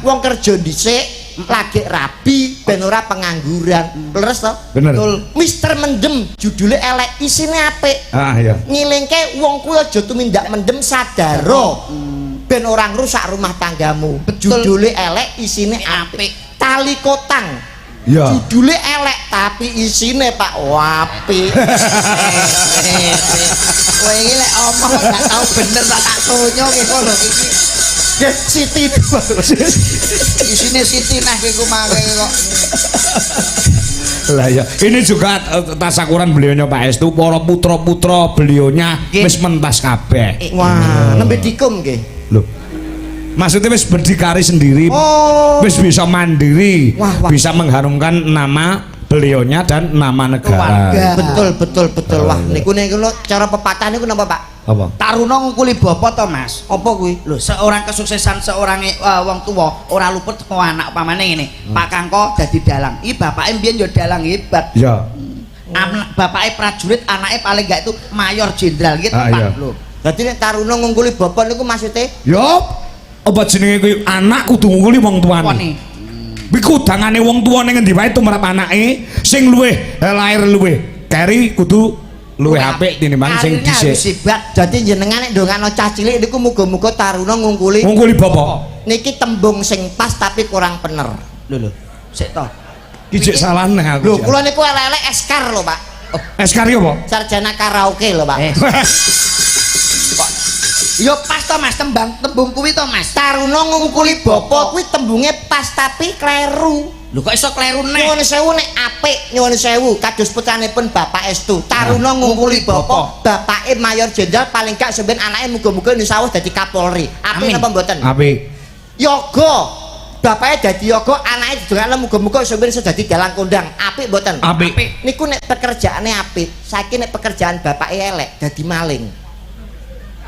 A: Wong kerja dhisik lagi rabi ben ora pengangguran. Leres to?
B: Bener.
A: Mister Mendem judulnya elek isinya apik.
B: Iya.
A: Ngilingke wong kuwi aja tumindak mendem sadaro ben orang rusak rumah tanggamu. Judulnya elek isine apik. Tali kotang
B: Ya.
A: judulnya elek tapi isine Pak apik.
E: Kowe iki lek omong gak tau bener tak tonyo iki ngono iki.
A: Siti dua.
E: Isine Siti nah kowe mangke kok.
B: Lah ya, ini juga tasakuran beliaunya Pak Estu, para putra-putra beliaunya wis mentas kabeh.
A: Wah, nembe dikum nggih.
B: Loh. Maksudnya wis berdikari sendiri, wis bisa mandiri, bisa mengharumkan nama beliaunya dan nama negara.
A: Betul. Wah, niku cara pepatah niku napa Pak?
B: Apa?
E: Taruna ngungkuli bapa to, Mas.
A: Apa kuwi?
E: Lho, seorang kesuksesan seorang wong tuwa ora luput teko anak upamane ngene. Pak Kangko dadi dalang. Iki bapake mbiyen ya dalang hebat.
B: Ya.
E: Bapake prajurit, anake paling gak itu mayor jenderal gitu, Pak. Lho.
A: Dadi nek taruna ngungkuli bapak niku maksude
B: Yo. Apa jenenge kuwi anak kudu ngungkuli wong tuane. Kuwi kudangane wong tuane ngendi wae tumrap anake sing luwih lair luwih keri kudu luwih apik tinimbang sing dhisik.
A: Dadi jenengan nek ndongakno cah cilik niku muga-muga taruna ngungkuli
B: bapak.
A: Niki tembung sing pas tapi kurang bener.
E: Lho. Sik to.
B: Ki jek salah neh
A: Lho,
B: aku.
A: kula niku elek-elek eskar lho, Pak.
B: Eskar yo apa?
A: Sarjana karaoke lho, Pak.
E: Yo pas to Mas, tembung kuwi to Mas.
A: Taruna ngungkuli bapa kuwi tembunge pas tapi kleru.
E: Lho kok iso kleru neh?
A: Nyuwun sewu nek apik, nyuwun sewu kados putranipun Bapak Estu. Taruna ngungkuli bapa, bapake mayor jenderal paling gak sampeyan anake muga-muga insya Allah dadi Kapolri. Apik napa mboten?
B: Apik.
A: Yoga. Bapake dadi yoga, anake didongakno muga-muga sampeyan iso dadi dalang kondang. Apik mboten?
B: Apik.
A: Niku nek pekerjaane apik, saiki nek pekerjaan bapake elek dadi maling.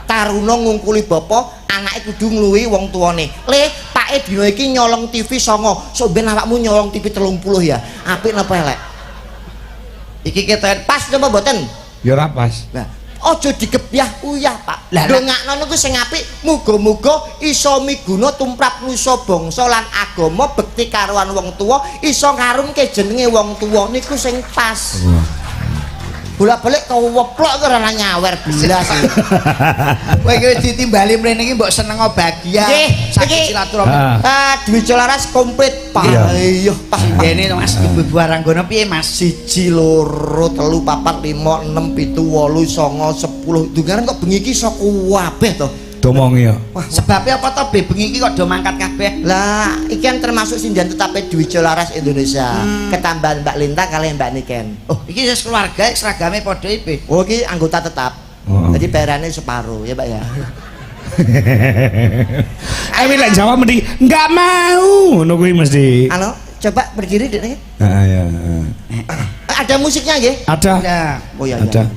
A: Taruna ngungkuli bapa, anake kudu ngluwi wong tuane. Le, pake dina iki nyolong TV 9. Sok ben awakmu nyolong TV 30 ya. Apik napa elek? Iki keten pas napa mboten?
B: Ya ora pas.
A: Nah, aja digebyah uyah, Pak. Ndongakno niku sing apik, muga-muga iso miguna tumrap nusa bangsa lan agama, bekti karuan wong tuwa, iso ngarumke jenenge wong tuwa niku sing pas. bolak-balik keweplok kok ora nyawer belas.
E: Kowe iki ditimbali mrene iki mbok seneng bahagia. Sakit silaturahmi.
A: Dwi Colaras komplit. Payo pas
E: dene Mas Ibu Aranggono piye Mas?
A: 1 2 3 4 5 6 7 8 9 10 dungaran kok bengi iki iso kabeh to.
B: Domong ya.
E: Sebabnya apa to be bengi iki kok do mangkat kabeh?
A: Lah iki kan termasuk sindian tetape Dwi Colaras Indonesia. Ketambahan Mbak Lintang kali Mbak Niken.
E: Oh, iki wis keluarga seragame padha iki.
A: Oh iki anggota tetap. Jadi bayarannya separuh ya Pak ya.
B: Ayo lek jawab mesti enggak mau ngono kuwi mesti.
A: Halo, coba berdiri Dek.
B: Heeh ya.
A: Ada musiknya nggih?
B: Ada.
A: Oh iya.
B: Ada.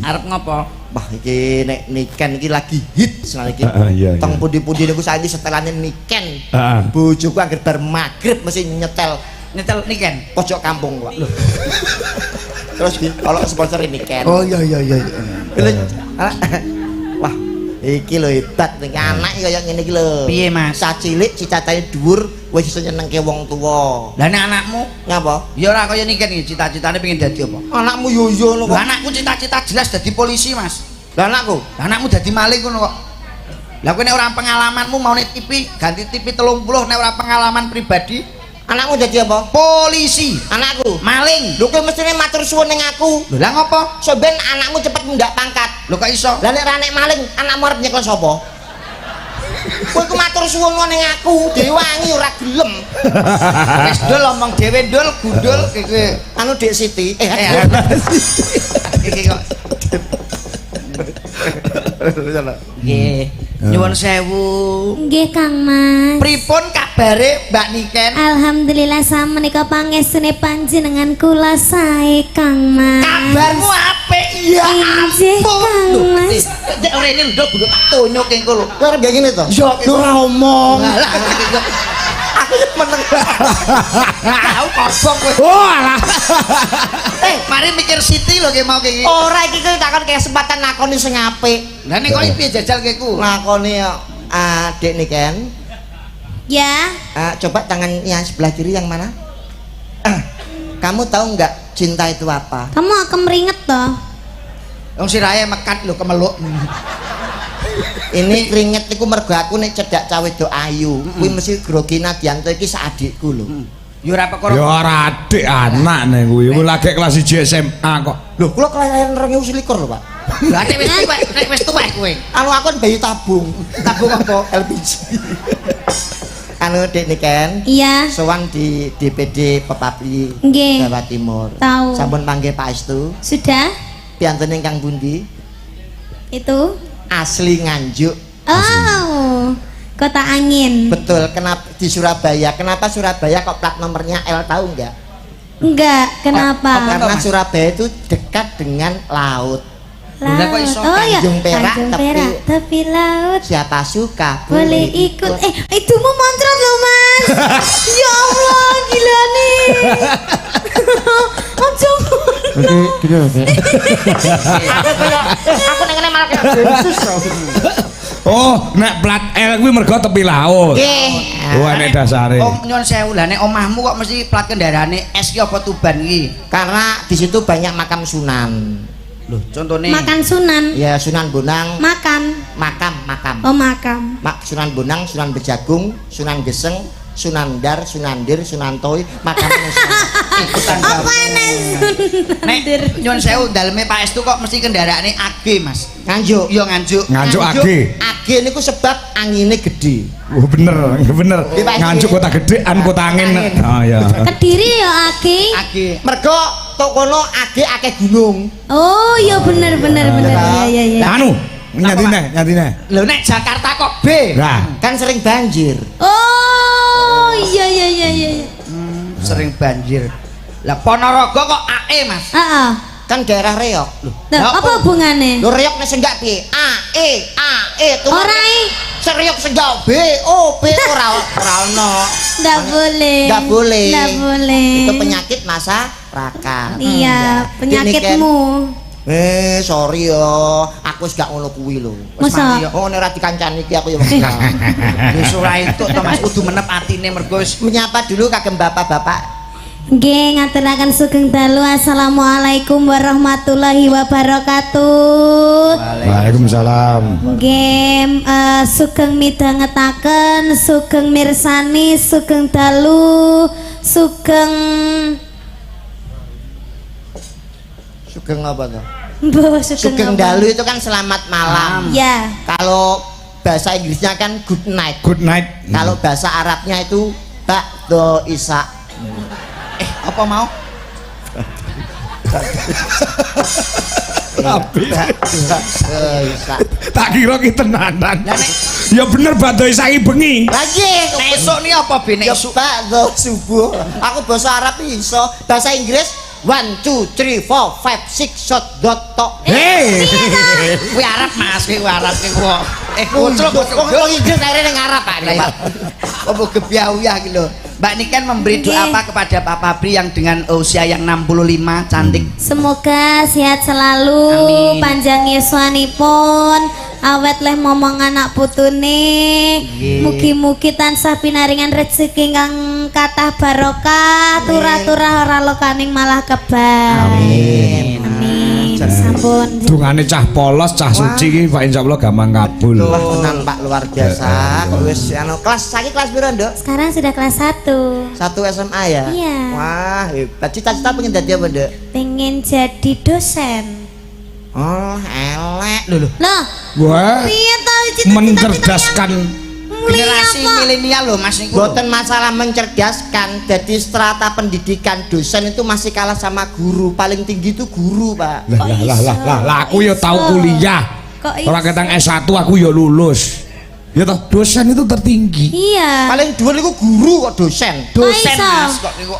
E: Arep ngopo?
A: Wah iki nek Niken iki lagi hit seneng iki.
B: Iya.
A: Teng pundi-pundi niku saiki setelane Niken.
B: Heeh.
A: Bojoku anggere bar magrib mesti nyetel
E: Niken
A: pojok kampung kok. Terus kalau sponsor Niken.
E: Oh iya.
A: Wah, iki lho hebat ning anak kaya ngene iki lho.
E: Piye Mas?
A: Sa cilik cita-citane dhuwur wis iso nyenengke wong tuwa.
E: Lah nek anakmu
A: Ngapa?
E: ya ora kaya Niken iki cita-citane pengen dadi apa?
A: Anakmu yo ngono
E: Lah
A: kok.
E: anakku cita-cita jelas dadi polisi Mas.
A: Lah anakku,
E: Lah anakmu dadi maling ngono kok. Lah kowe nek ora pengalamanmu mau nek TV ganti TV 30 nek ora pengalaman pribadi
A: anakmu dadi apa?
E: polisi,
A: Anakku.
E: maling.
A: Lho kowe mestine matur suwun ning aku.
E: Lho lah ngopo?
A: So ben anakmu cepet mundak pangkat.
E: Lho kok iso?
A: Lah nek ra nek maling, anakmu arep nyekel sapa? Kowe ku matur suwun ning aku, dhewe wangi ora gelem.
E: Wis dol omong dhewe dol gundul kowe.
A: Anu Dek Siti.
E: Iki kok. Nggih. Nyuwun sewu.
C: Nggih Kang Mas.
E: Pripun kabare Mbak Niken?
C: Alhamdulillah samenika pangestune panjenengan kula sae Kang Mas.
E: Kabarmu apik ya.
C: Injih Kang Mas.
E: Dek ora ini ndok gundul tonyok engko lho.
A: Kowe arep ngene to?
E: Yo
A: Ora omong.
E: Lah aku meneng. Tahu kosong kowe.
B: Oh alah.
E: Mari mikir Siti lho ki mau ki.
A: Ora iki kowe takon kesempatan nakoni sing apik.
E: Lah nek kok piye jajal keku?
A: Nakoni Dek Niken.
C: Ya.
A: Coba tangan yang sebelah kiri yang mana? Kamu tahu nggak cinta itu apa?
C: Kamu akan meringet toh?
E: Wong sirahe mekat lho kemeluk.
A: Ini keringet iku mergo aku nek cedak cawe do ayu. Kuwi mesti grogi Nadianto iki sak adikku lho.
E: Ya ora perkara.
B: Ya ora adik anak nih kuwi. Kuwi lagi kelas 1 SMA kok.
A: Lho, kula kelahiran 2021 lho, Pak.
E: Lah nek wis tuwek kowe.
A: Anu aku kan bayi tabung. Tabung apa? LPG. Anu Dek Niken.
C: Iya.
A: Sowan di DPD Pepapi
C: Nggih.
A: Jawa Timur.
C: Tahu.
A: Sampun panggil Pak Estu.
C: Sudah?
A: Piantun ingkang pundi?
C: Itu?
A: Asli Nganjuk.
C: Oh. Kota Angin.
A: Betul, kenapa di Surabaya? Kenapa Surabaya kok plat nomornya L, tahu nggak?
C: Enggak, kenapa?
A: Karena Surabaya itu dekat dengan laut.
E: Lah kok iso
C: Oh ya,
A: Tanjung Perak,
C: Tanjung
A: tapi-
C: Perak, tapi laut.
A: Siapa suka
C: Boleh ikut. Itu mau montret loh mas. Ya Allah, gila nih. Ojo.
A: Aku nengene malah kayak Densus.
B: Oh, nek plat L kuwi mergo tepi laut.
A: Nggih.
B: Oh, nek dasare.
E: Om nyuwun sewu lah nek omahmu kok mesti plat kendaraane S ki apa Tuban ki?
A: Karena di situ banyak makam Sunan.
E: Loh, contone
C: Makan Sunan.
A: Ya Sunan Bonang,
C: Makan.
A: makam.
C: Oh makam.
A: Sunan Bonang, Sunan Bejagung, Sunan Geseng, Sunan Dar, Sunan Dir, Sunan Toy, makamnya Sunan.
C: Apa enak
E: nek nyuwun sewu daleme Pak Estu kok mesti kendaraane AG Mas.
A: Nganjuk.
E: Iya nganjuk.
B: Nganjuk AG.
A: AG niku sebab anginnya gede.
B: Oh bener, bener. Nganjuk kota gede, kota angin. Oh ya.
C: Kediri ya Aki.
E: AG.
A: Mergo tok kono AG akeh gunung.
C: Oh iya bener. Ya.
B: Anu, nyatine.
E: Lho nek Jakarta kok B.
B: Nah,
A: Kan sering banjir.
C: Oh iya.
E: Sering banjir. Lah Ponorogo kok AE Mas.
C: Heeh.
A: Kan daerah Reok.
C: Nah, apa hubungannya?
A: Lho Reok nek senggak piye? AE tuh.
C: Ora
A: Seriok senggak BO ora ono.
C: Nggak boleh.
A: Nggak boleh.
C: Nggak boleh.
A: Itu penyakit masyarakat.
C: Iya, penyakitmu.
A: Sorry yo, aku wis gak ngono kuwi lho. Wis
C: Masa?
A: mati yo. Oh nek ora dikancani iki aku yo wis.
E: Wis ora entuk to Mas kudu menep atine mergo wis
A: Menyapa dulu kagem bapak-bapak.
C: Nggih, ngaturaken sugeng dalu. Assalamualaikum warahmatullahi wabarakatuh.
B: Waalaikumsalam.
C: Nggih, sugeng midhangetaken, sugeng mirsani, sugeng dalu, sugeng
A: Sugeng apa tuh?
C: Mbah,
A: Sugeng
C: apa?
A: dalu itu kan selamat malam.
C: Ya.
A: Kalau bahasa Inggrisnya kan good night.
B: Good night.
A: Kalau bahasa Arabnya itu ba'da isya.
E: Apa mau?
A: Ba'da isya.
B: Tak kira ki tenanan.
E: Lah nek
B: Ya bener badhe saiki bengi.
A: Lagi
E: nek esuk ni apa ben
A: ya
E: esuk?
A: ba'da subuh. Aku bahasa Arab iso. Bahasa Inggris 1 2 3 4 5 6 shot dot tok.
B: Hei.
E: Kuwi Arab Mas, kuwi Arab ki kok.
A: Kucuk wong Inggris akhirnya ning Arab Pak.
E: Apa gebiau-ya ki lho. Mbak ini kan memberi doa
C: Nggih.
E: apa kepada Pak Fabri yang dengan usia yang 65 cantik.
C: Semoga sehat selalu,
E: Amin.
C: panjang yuswanipun, awet leh momong anak putune. Mugi-mugi tansah pinaringan rezeki kang kathah barokah, turah-turah ora lokaning malah kebal.
E: Amin.
C: Amin. Sampun.
B: Dungane cah polos, cah suci ki Pak insyaallah gampang kabul.
A: Wah tenang Pak luar biasa. Wis anu kelas saiki kelas piro, Nduk?
C: Sekarang sudah kelas 1.
A: 1 SMA ya?
C: Iya.
A: Wah, hebat. Cita-cita pengen dadi apa, Nduk?
C: Pengen jadi dosen.
A: Oh, elek lho.
C: Loh,
B: Wah,
C: piye to cita-cita
B: mencerdaskan
E: Generasi milenial loh Mas niku.
A: Boten masalah mencerdaskan, jadi strata pendidikan dosen itu masih kalah sama guru. Paling tinggi itu guru, Pak.
B: lah aku ya tahu kuliah.
C: Kok iso?
B: Ora ketang S1 aku ya lulus. Ya toh, dosen itu tertinggi.
C: Iya.
A: Paling dhuwur iku guru kok dosen.
E: Dosen
C: Kok iso?
E: Mas kok niku.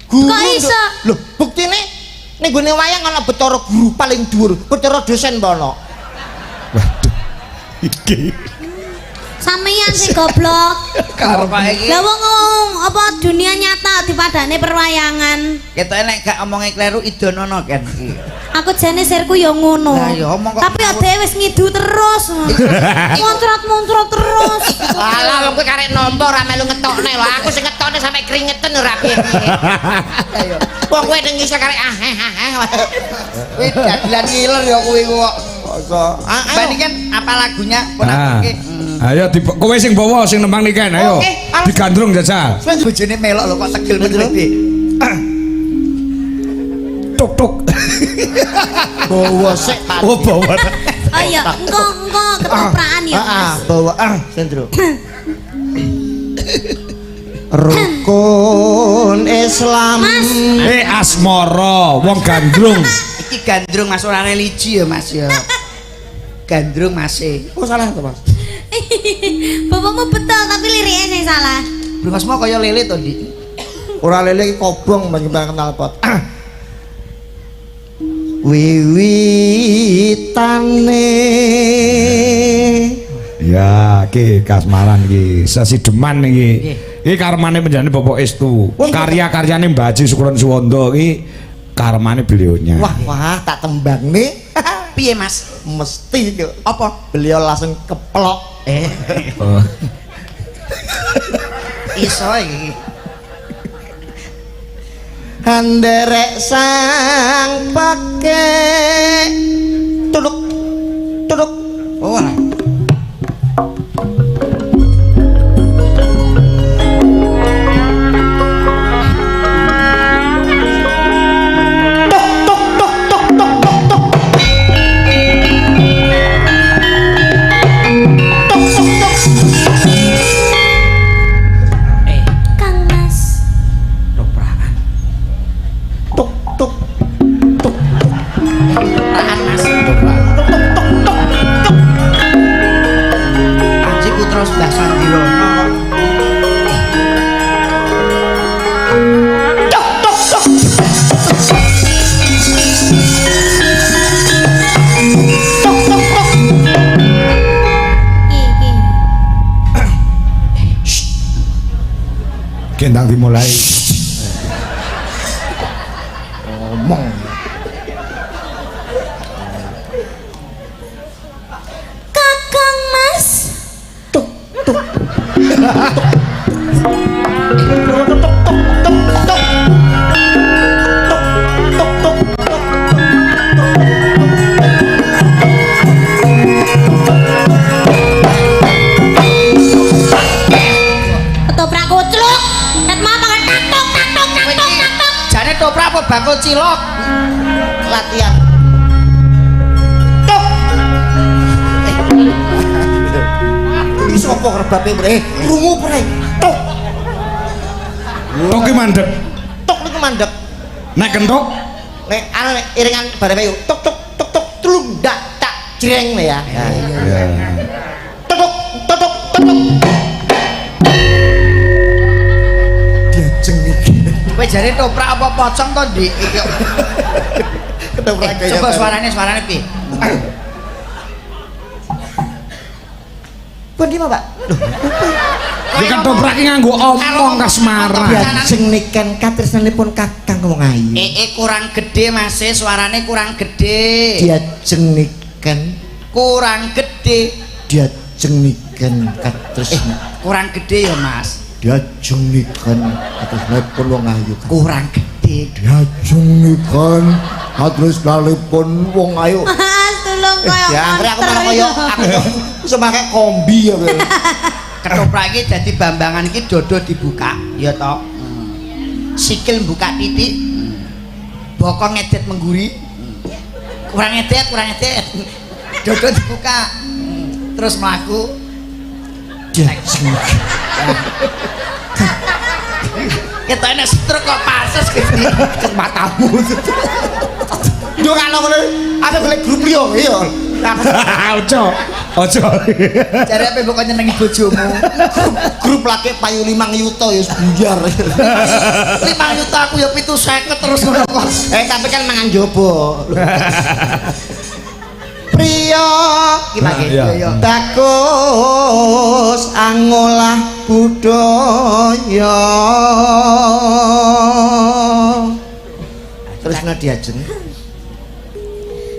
A: Guru.
C: Kok iso?
A: Lho, buktine ning gone wayang ana Bathara guru paling dhuwur, Bathara dosen bono.
B: Iki
C: Sampeyan sing goblok.
E: Bapak iki.
C: Lah wong apa dunia nyata dipadane perwayangan.
E: Ketoke nek gak omonge kleru idonono kan.
C: Aku jane sirku ya ngono.
E: Lah ya omong kok
C: Tapi ya dhewe wis ngidu terus. Muncrat-muncrat terus.
A: Alah wong kowe karek nampa ora melu ngetokne lho. Aku sing ngetokne sampe keringetan ora piye-piye.
E: Ayo.
A: Wong kowe ning iso karek
E: Kuwi dadilan ngiler ya kuwi kok. Mbak ini
A: Ayo.
E: kan apa lagunya?
B: Ah.
E: Oke.
B: Ayo kowe sing bawa sing nembang niken ayo.
A: Oke,
B: Digandrung jajal.
E: Bojone melok lho kok tegel bener iki.
B: Tuk tuk.
A: Bawa sik Pak.
B: Oh bawa.
C: Oh iya, engko ketopraan ya.
A: Heeh, bawa Sendro. Rukun Islam.
B: Asmara wong gandrung.
E: Iki gandrung Mas ora religi ya Mas ya. Gandrung Mas e.
A: Oh salah to, Mas?
C: Bapakmu betul tapi liriknya sing salah.
E: Mas mau kaya lele to, Dik.
A: Ora lele iki kobong bang kenal pot. Wiwitane
B: Ya, ki kasmaran ki, sesideman iki. Iki karmane panjenengan Bapak Estu. Karya-karyane Mbah Haji Sukron Suwondo iki karmane beliaunya.
A: wah tak tembang nih.
E: Piye Mas?
A: Mesti kok.
E: Apa?
A: Beliau langsung keplok.
B: Oh.
E: Iso iki.
A: Handerek sang pake tuduk tuduk.
E: Oh. Alah.
C: Kang Mas.
E: Dopraan.
A: Tuk tuk tuk.
E: Dopraan Mas. Panji Putra Mbah Sandirono.
C: Iki.
B: Gendang dimulai.
A: Ngomong.
C: Kakang Mas.
A: Tuk tuk tuk tuk tuk tuk.
E: karo cilok.
A: Latihan. Tok. Iki sapa rebabe bre? Krungu bre. Tok.
B: Tok ki mandek.
A: Tok niku mandek.
B: Nek kentok
A: Nek ana iringan bareng ayo tok tok tok tok tlung dak tak jreng ya. Tok tok tok tok tok. Diajeng iki.
E: Kowe jare toprak apa pocong to, Dik? Iki.
A: Ketoprak kaya.
E: Coba suarane piye?
A: Pun di Pak?
B: iki ketoprak ki nganggo omong kasmaran.
A: Diajeng niken katresnanipun Kakang wong ayu.
E: Kurang gede Mas, suarane kurang gede.
A: Diajeng niken
E: Kurang gede.
A: diajeng niken katresnan.
E: Kurang gede ya, Mas.
A: Diajeng niken katresnanipun wong ayu.
E: Kurang gede.
A: Diajeng niken katresnanipun wong ayu.
C: Tulung koyo
A: Ya, aku malah koyo aku iso make kombi ya.
E: Ketoprak iki dadi bambangan iki dodo dibuka, ya toh. Sikil buka titik. Bokong ngedet mengguri. Kurang ngedet. Dodo dibuka. Terus mlaku. Ketane stroke kok pases gini.
A: Matamu. Yo kan ngono. Ada golek grup liya, iya.
B: Ojo.
E: Jare ape mbok nyenengi bojomu.
A: Grup laki payu 5 yuta ya buyar.
E: 5 juta aku ya 750 terus ngono kok.
A: Tapi kan mangan jobo. Priya gimana
B: iya.
A: bagus angolah budaya. Terus diajeng.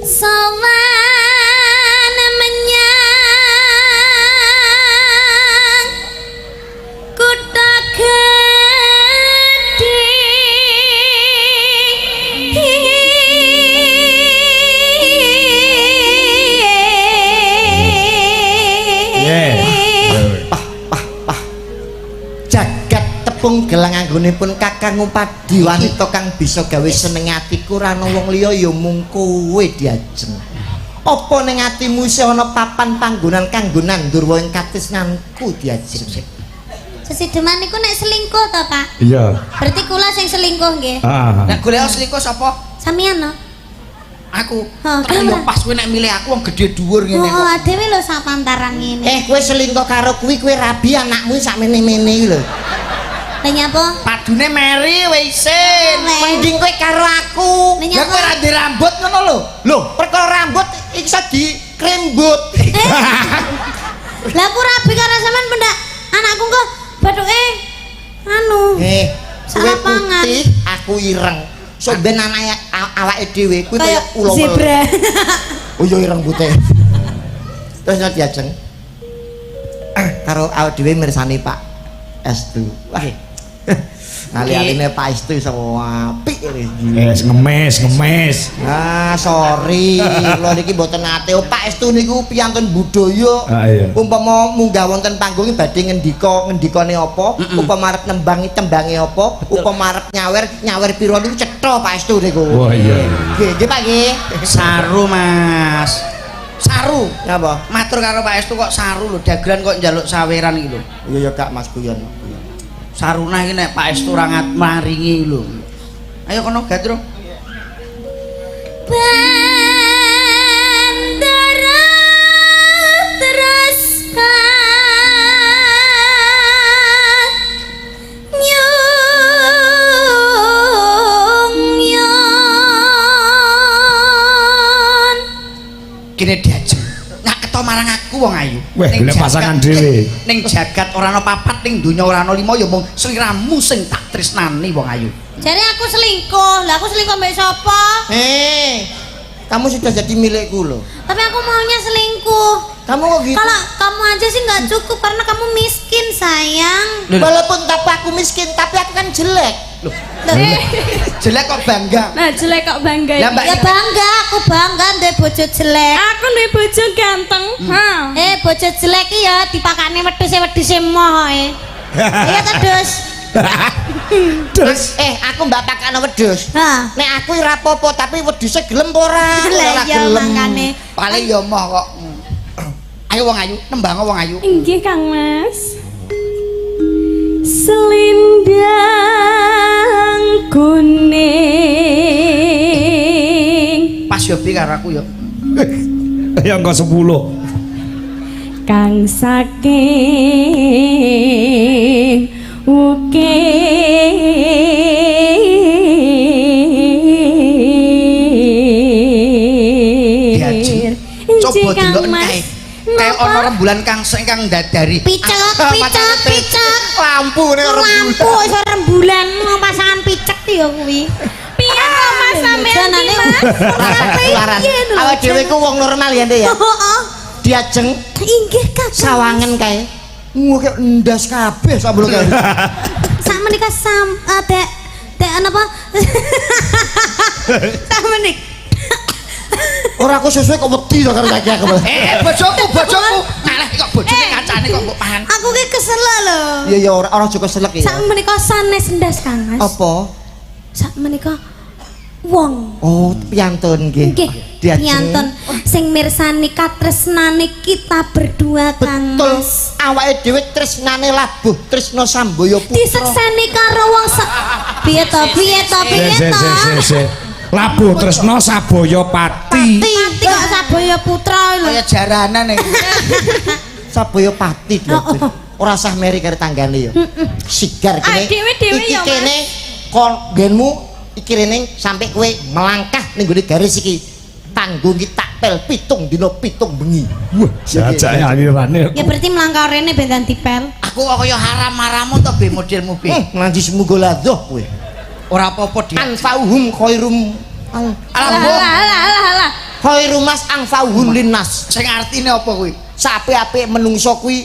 C: Sowan menyang kutha gedhe.
A: Jagat tepung gelang anggonipun Kakang Upadi wanita kang bisa gawe seneng atiku ra ana wong liya ya mung kowe diajeng. Apa ning atimu isih ana papan panggonan kanggo nandur wong katresnanku diajeng.
C: Sesideman niku nek selingkuh to, Pak?
B: Iya.
C: Berarti kula sing selingkuh nggih.
E: Nek golek selingkuh sapa?
C: Sampeyan no?
E: Aku.
C: Hah,
E: Terus yo
C: kenapa?
E: pas kowe nek milih aku wong gedhe dhuwur ngene kok.
C: Oh, dhewe lho sapantaran ngene.
A: Kowe selingkuh karo kuwi kowe rabi anakmu sak mene-mene iki lho.
C: Lah nyapa?
E: Padune Mary Weisin.
A: Mending kowe karo aku.
E: Lah kowe ra ndek rambut ngono lho.
A: Lho, perkara rambut iso dikrembut.
C: Lah aku rabi karo sampean pendak anakku kok bathuke anu.
A: Kowe
C: Salapangan.
A: putih, aku ireng. So ben anake awake dhewe kuwi kaya
C: Kayak
A: ulo.
C: zebra.
A: Oh iya ireng putih. Terus nek diajeng karo awake dhewe mirsani Pak Estu. Wah. Ali-aline Pak Estu iso apik
B: Ngemes.
A: Ah, sorry. Kula niki mboten nate. Pak Estu niku piyantun budaya.
B: Ah, iya.
A: Umpama munggah wonten panggung badhe ngendikane apa? Upama arep nembangi tembange apa? Upama arep nyawer pira niku cetha Pak Estu niku.
B: Wah iya.
A: Nggih, Pak nggih.
E: Saru, Mas. Saru.
A: Napa?
E: Matur karo Pak Estu kok saru lho, dagelan kok njaluk saweran iki lho.
A: Iya ya Kak Mas Guyon.
E: Saruna iki nek Pak Estu ora maringi lho. Ayo kono gatro.
C: Bandara terus
E: Kene diajeng. Nak keto marang aku wong ayu.
B: Weh,
E: Ning
B: golek
E: jagat-
B: pasangan dhewe.
E: Ning jagat ora ana papat, ning donya ora ana 5 ya mung sliramu sing tak tresnani wong ayu.
C: Jare aku selingkuh. Lah aku selingkuh mbek sapa?
A: Kamu sudah jadi milikku loh.
C: Tapi aku maunya selingkuh.
A: Kamu kok gitu?
C: Kalau kamu aja sih nggak cukup karena kamu miskin sayang.
A: Walaupun aku miskin, tapi aku kan jelek.
C: Loh.
E: Jelek kok bangga.
F: Nah, jelek kok bangga.
E: Lah, Mbak,
C: Ya bangga, aku bangga ndek bojo jelek.
F: Aku duwe bojo ganteng.
C: Bojo jelek iki ya dipakane wedhus-wedhus moh. Iya ta, Dus?
B: Terus
A: Aku mbak pakakno wedhus.
C: Ha.
A: Nek aku ora apa-apa tapi wedhuse gelem apa ora?
C: Lah iya mangkane.
E: Paling ya moh kok. Ayo wong ayu, nembang wong ayu.
F: Inggih Kang Mas. Selendang kuning.
E: Pas yo bi karo aku yo.
B: yang ke 10.
F: Kang saking ukir.
E: Coba delok kae. Kayak ana rembulan kang sing kang dadari.
C: Picek,
A: Lampu nek
C: lampu iso rembulan pasangan picek ya kuwi.
F: Piye kok Mas sampean iki Mas?
A: Awak dhewe ku wong normal ya, Ndek ya.
C: Heeh.
A: Diajeng
C: Inggih Kak.
A: sawangen kae. Nggo ndas kabeh sambel kae.
C: Sak menika dek napa? Sak menik.
A: Ora aku sesuai kok wedi to karo saiki aku.
E: Bojoku. Malah kok bojone kancane kok mbok pangan.
C: Aku ki kesel lho.
A: Iya ya ora juga selek ya.
C: Sak menika sanes ndas Kang Mas.
A: Apa?
C: Sak menika wong.
A: Oh, piantun nggih.
C: Nggih. Piantun sing mirsani katresnane kita berdua Kang
A: Betul.
C: Mas.
A: Awake dhewe tresnane labuh Trisno Samboyo Putra.
C: Disekseni karo wong piye to?
B: Labuh Tresno Sabaya Pati.
C: Pati kok Sabaya Putra lho.
E: Kaya jaranan iki.
A: Sabaya Pati lho. Ora sah meri karo tanggane ya. Sigar kene.
F: Dhewe-dhewe
A: Iki
F: ya, Mas.
A: kene kon genmu iki rene sampe kowe melangkah ning gone garis iki. Tanggung ki takpel 7 dina 7 bengi.
B: Wah, jajak alirane.
C: Ya berarti melangkah rene ben ganti pel.
E: Aku kok kaya haram-haramu to be modelmu be.
A: Nanti semoga ladoh kowe.
E: Ora apa-apa dia.
A: Anfauhum khairum
F: Alah.
A: khairum mas anfauhum linnas.
E: Sing artine apa kuwi?
A: Saapik-apik menungso kuwi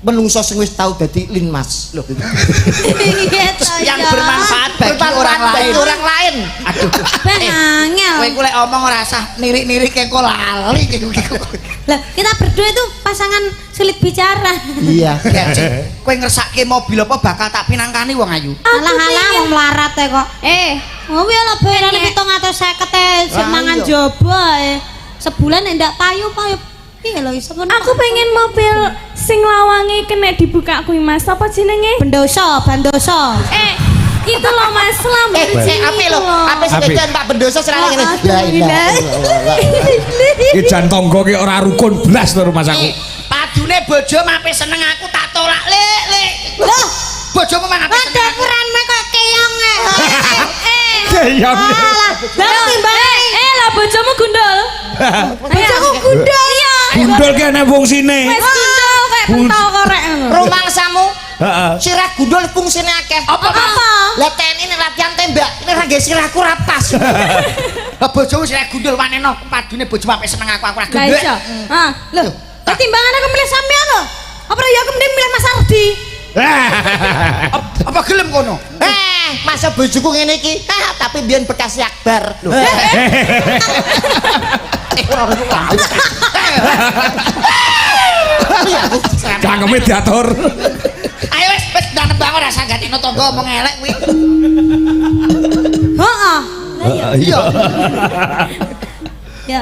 A: menungso sing wis tau dadi linmas. Lho.
E: Yang bermanfaat bagi orang lain. Aduh.
C: Angel.
E: Kowe ku lek omong ora usah nirik-nirik kok lali gitu.
C: Lah, kita berdua itu pasangan sulit bicara.
A: Iya.
E: Kowe ngersake mobil apa bakal tak pinangkani wong ayu.
C: Alah-alah wong melarat e kok. Oh ya lah bayarane 750 sing mangan jobo sebulan ndak payu-payu. Piye lho iso ngono?
F: Aku pengen mobil sing lawange kena dibuka kuwi Mas. Apa jenenge?
C: Bandoso.
F: Itu loh Mas, lampu.
A: Apik lho, apik sededan Pak Bendoso serane ngene. La ilaha illallah.
B: Iki jan tangga ki ora rukun blas to rumah aku.
E: Padune bojo mape seneng aku tak tolak lek.
C: Loh,
E: Bojomu mang ape seneng.
C: ada ukuran mek kok keong e.
B: Keyang.
C: Lah timbang
F: Lah bojomu gundul.
C: bojoku gundul ya.
B: Gundul ki ana fungsine.
F: Wes gundul kayak pentol korek ngono.
A: Rumangsamu
B: Heeh.
A: sirah gundul fungsine akeh.
C: Apa?
A: Lah TNI nek latihan tembak, ini ra nggih sirahku ra pas.
E: Bojomu sing gundul maneno padune bojomu mape seneng aku ora
F: Lah
E: gendek.
F: iso. Lho, ketimbangan aku milih sampean lho. Apa ya aku mending milih Mas Ardi.
E: Apa gelem kono?
A: Masa bojoku ngene iki, tapi biyen Bekasi Akbar. Lho.
B: Cangkeme diatur.
E: Ayo wis nang nembang ora sanggatino tangga omong elek kuwi.
C: Heeh.
E: Iya.
C: Ya.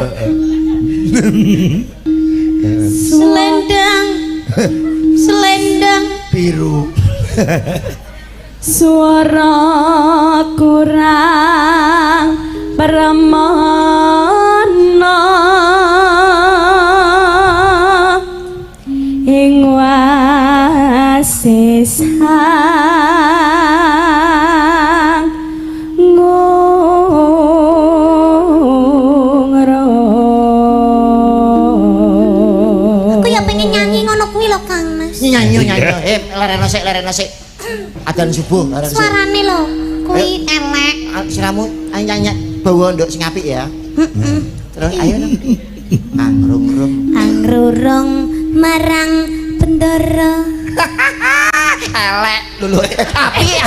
C: Selendang
E: Biru.
F: Suara kurang permana ing wasesang ngoro.
C: aku ya pengen nyanyi ngono kuwi lho Kang Mas.
A: Nyanyi. Lerena sik. Adzan subuh, lerena sik.
C: Suarane lho kuwi elek.
A: Siramu nyanyi bawa nduk sing apik ya. Terus ayo nang.
C: Angrurung marang bendara.
A: Elek lho. Apik.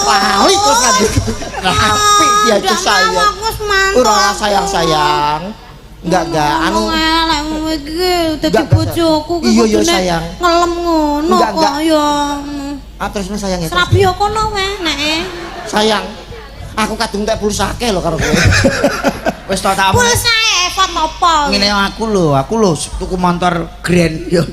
A: Wali terus lanjut. Apik dia itu sayang. Ora sayang. Enggak anu
C: elek kowe iki dadi
A: Enggak,
C: bojoku ki
A: iya,
C: kudune
A: sayang.
C: ngelem ngono
A: Enggak,
C: kok ya.
A: Ah terus sayang ya.
C: Serabi yo kono wae neke.
A: Sayang. Aku kadung tak pulsa akeh lho karo kowe.
E: Wis to tak
C: Pulsa Evan apa?
E: ngene aku lho tuku motor Grand yo.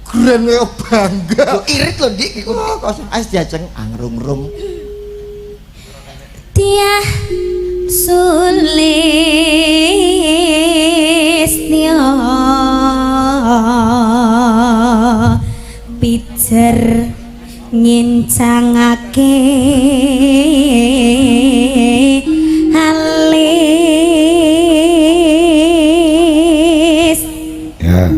A: Keren yo bangga.
E: Yo irit lho Dik iku.
A: Kok ais diajeng angrum-rum.
C: Tiah Sulistyo pijer ngincangake alis
B: Ya.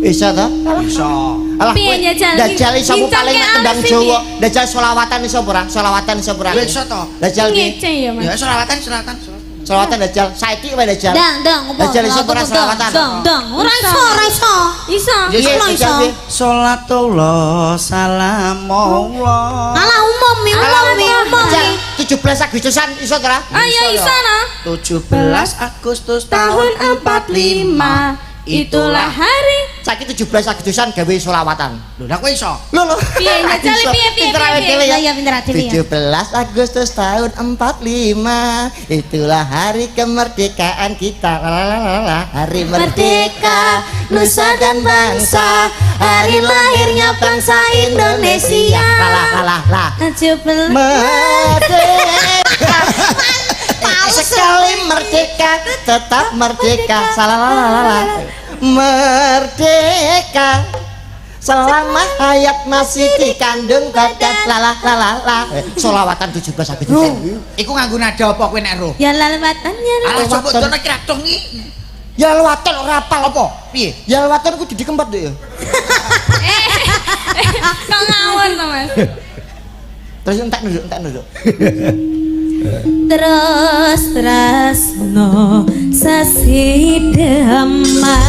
A: Bisa ta?
E: Iso.
A: Alah
C: Piye njajal iki?
A: Dajal iso paling
C: Ngincangke
A: tendang
C: alis
A: Jawa.
C: iki.
A: Dajal selawatan iso ora? Selawatan iso ora?
E: Wis to.
A: Dajal iki.
C: Ngece ya Mas.
E: Ya selawatan.
A: Selawatan dajal. Saiki wae dajal.
C: Dang, apa?
A: Dajal iso ora selawatan?
C: Dang. Ora iso. Iso.
A: Iya,
C: Iso.
A: dajal piye?
E: Salatullah salamullah.
C: Alah umum nih.
A: Dajal 17 Agustusan iso ora?
C: Ayo iso no.
E: 17 Agustus
C: Tahun 45 itulah hari.
A: Saiki 17 Agustusan gawe selawatan.
E: Lho lah kowe iso.
A: Lho.
C: Piye njajal piye.
A: Pinter awake dhewe ya.
C: Ya pinter dhewe ya.
A: 17 Agustus tahun 45 itulah hari kemerdekaan kita. Lalalala, hari merdeka nusa dan bangsa, hari lahirnya bangsa Indonesia. Lah.
C: 17
A: Merdeka. Sekali merdeka tetap merdeka. Salah. Merdeka. Selama hayat masih dikandung badan lala. Solawatan 17 Agustus.
E: Iku nganggo nada apa kowe nek ro?
C: Ya lalwatan ya.
E: Alah coba dono kiratung iki.
A: Ya lewatan ora apal apa?
E: Piye?
A: Ya lewatan ku didi kempet deh ya.
C: Kok ngawur to Mas?
A: Terus entek nunduk.
C: Terus no sasi demas.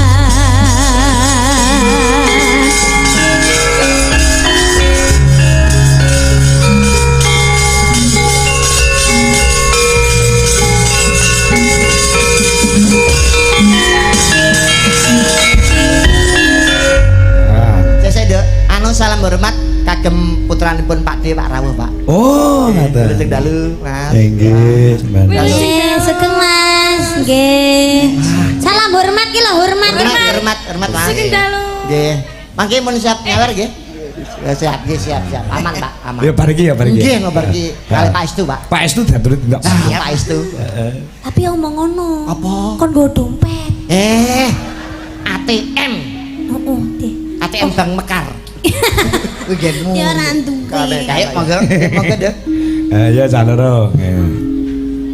A: Saya anu salam hormat kagem putranipun Pak D Pak Rawuh Pak.
B: Oh, ngoten.
A: Lajeng dalu Mas.
B: Nggih, sampeyan.
C: Nggih, sugeng Mas. Nggih. Salam hormat ki lho, hormat.
A: Hormat Mas.
C: Sugeng dalu.
A: Nggih. Mangke mun siap nyawer nggih. Ya, siap. Aman Pak, aman.
B: Ya bar iki.
A: Nggih ngobar ki kali Pak Estu Pak.
B: Pak Estu diatur ndak.
A: Siap Pak Estu.
C: Tapi omong ngono.
A: Apa?
C: Kon nggo dompet.
A: ATM.
C: Heeh, Dik.
A: ATM Bank Mekar. Wigenmu.
C: Ya ora duwe.
A: Ayo monggo deh.
B: Ya jalur.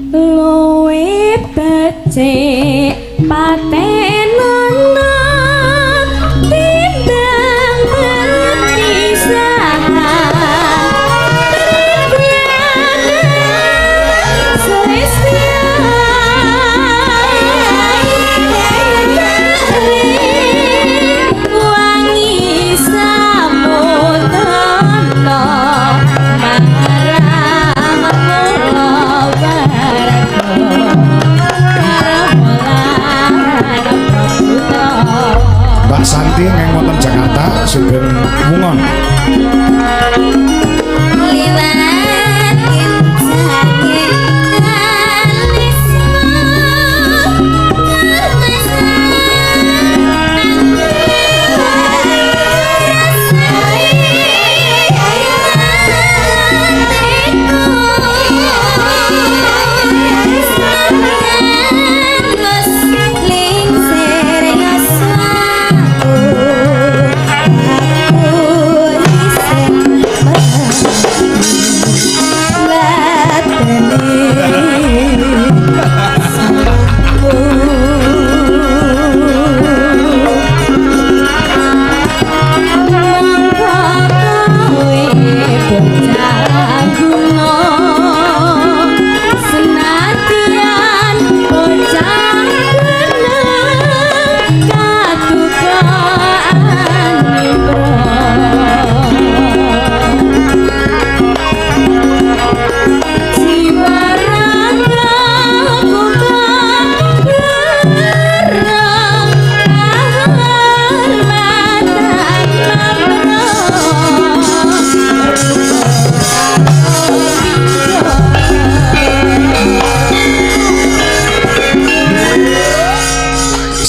C: Luwe becik patenono timbang berpisah. Wangi samudono
B: Mbak Santi neng wonten Jakarta sugeng mungon.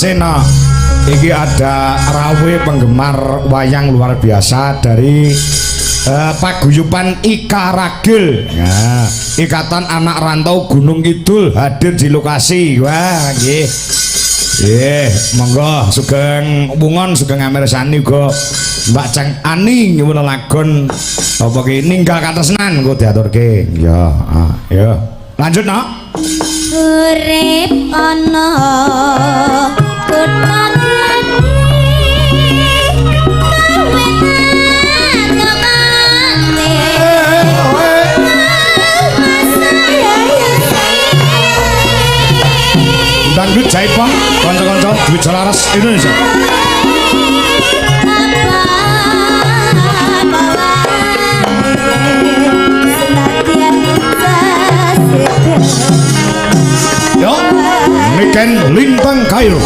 B: Sena. Iki ada rawe penggemar wayang luar biasa dari paguyuban Ika Ragil. Nah, Ikatan Anak Rantau Gunung Kidul hadir di lokasi. Wah, nggih. Monggo sugeng wungon sugeng amirsani uga Mbak Ceng Ani nyuwun lagon apa ki ninggal katresnan engko diaturke. Ya, ya. Lanjut, no.
C: Urip ana kutha
B: Dangdut Jaipong, kanca-kanca duit Jalaras Indonesia. Yo, Niken Lintang Kairo.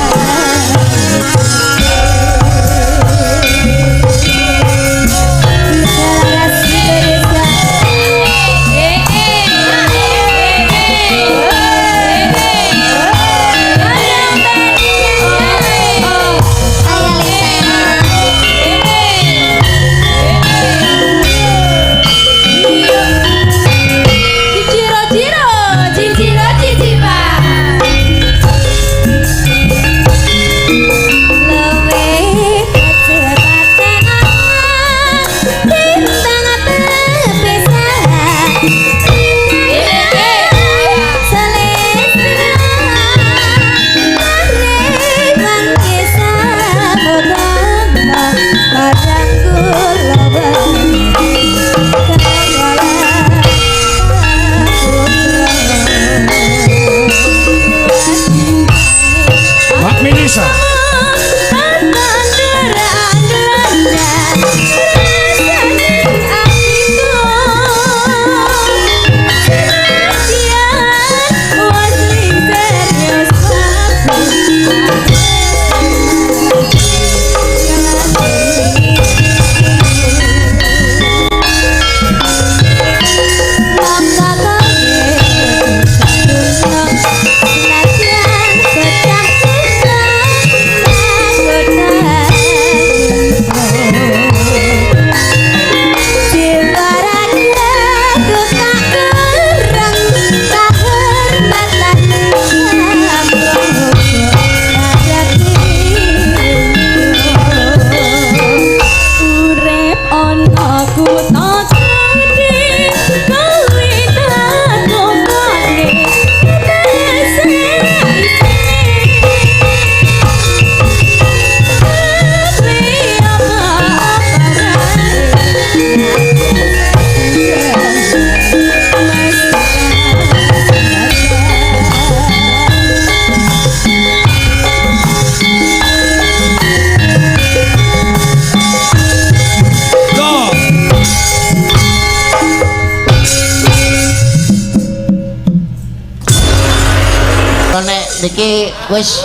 A: Niki wis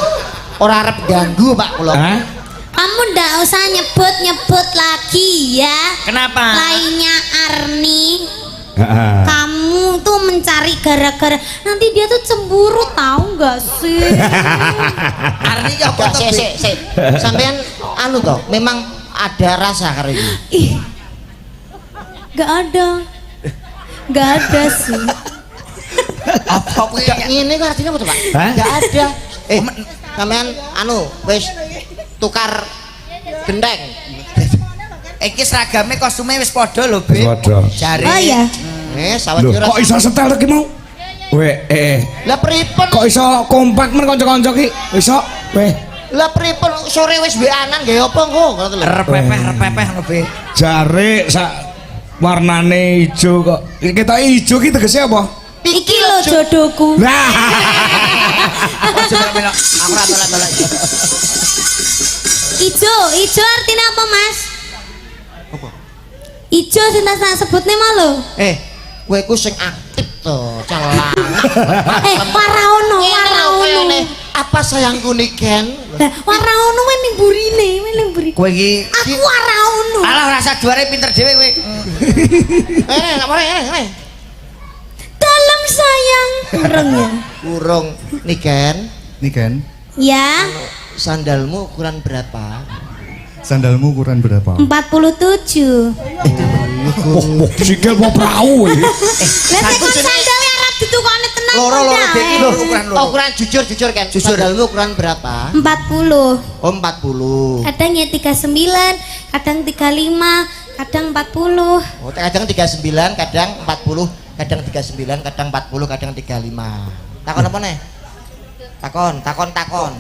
A: ora arep ganggu Pak kula.
C: Kamu ndak usah nyebut-nyebut lagi ya.
E: Kenapa?
C: Lainnya Arni. Kamu tuh mencari gara-gara nanti dia tuh cemburu tahu nggak sih?
E: Arni apa tuh?
A: Sik. Sampean anu toh, memang ada rasa karo iki.
C: Ih. Nggak ada sih.
E: Apa kuwi?
A: Ngene kok artinya apa tuh, Pak? Enggak ada. Sampean anu wis tukar gendeng.
E: Iki seragame kostume wis padha lho, Be.
B: Padha.
E: Jare.
C: Oh ya.
A: Sawet
B: Loh, kok iso setel iki mau?
A: Lah pripun?
B: Kok iso kompak men kanca-kanca ki? Iso, weh.
A: Lah pripun sore wis weanan nggih apa engko ngono lho.
E: Repepeh ngono, Be.
B: Jare sak warnane ijo kok. Ketok ijo ki tegese apa?
C: Iki lo jodohku.
B: Nah.
E: Aku ora tolak-tolak.
C: Ijo artinya apa, Mas?
A: Apa?
C: Ijo sing tak sebutne mah lho.
A: Kowe iku sing aktif to, celang.
C: Ora ono.
A: Apa sayangku Niken?
C: Ora ono men ning burine,
E: Kowe iki
C: Aku ora ono.
E: alah rasa juare pinter dhewe kowe.
A: Gak boleh.
C: Dalam sayang. Urung ya.
A: Urung Niken.
D: Niken.
C: Ya.
A: Sandalmu ukuran berapa?
D: Sandalmu ukuran berapa?
C: 47.
B: Sikil mau perahu iki.
C: Lah nek sandal arep ditukone tenang.
E: Loro dek lho ukuran loro.
A: Ukuran jujur kan.
E: Jujur.
A: Sandalmu ukuran berapa?
C: 40.
A: Oh 40.
C: Kadang ya 39, kadang 35, kadang 40.
A: Oh kadang 39, kadang 40, kadang 39, kadang 40, kadang 35. Takon apa nih? Takon.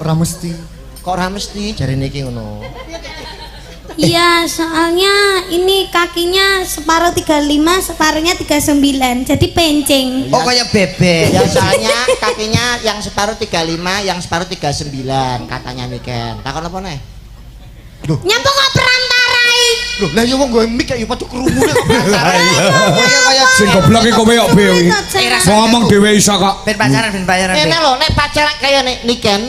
D: Ora mesti.
A: Kok ora mesti jare niki ngono.
C: Iya, soalnya ini kakinya separuh 35, separuhnya 39. Jadi penceng.
E: Oh kayak bebek.
A: Biasanya kakinya yang separuh 35, yang separuh 39 katanya Niken. Takon apa nih?
C: Nyapa kok perantarai?
A: Loh, lah yo wong gue mik ya padha krungu kok.
E: Kayak
B: Sing goblok iki kowe kok bewe. Ngomong dhewe iso kok.
E: ben pacaran.
A: Enak lho nek pacaran kaya Niken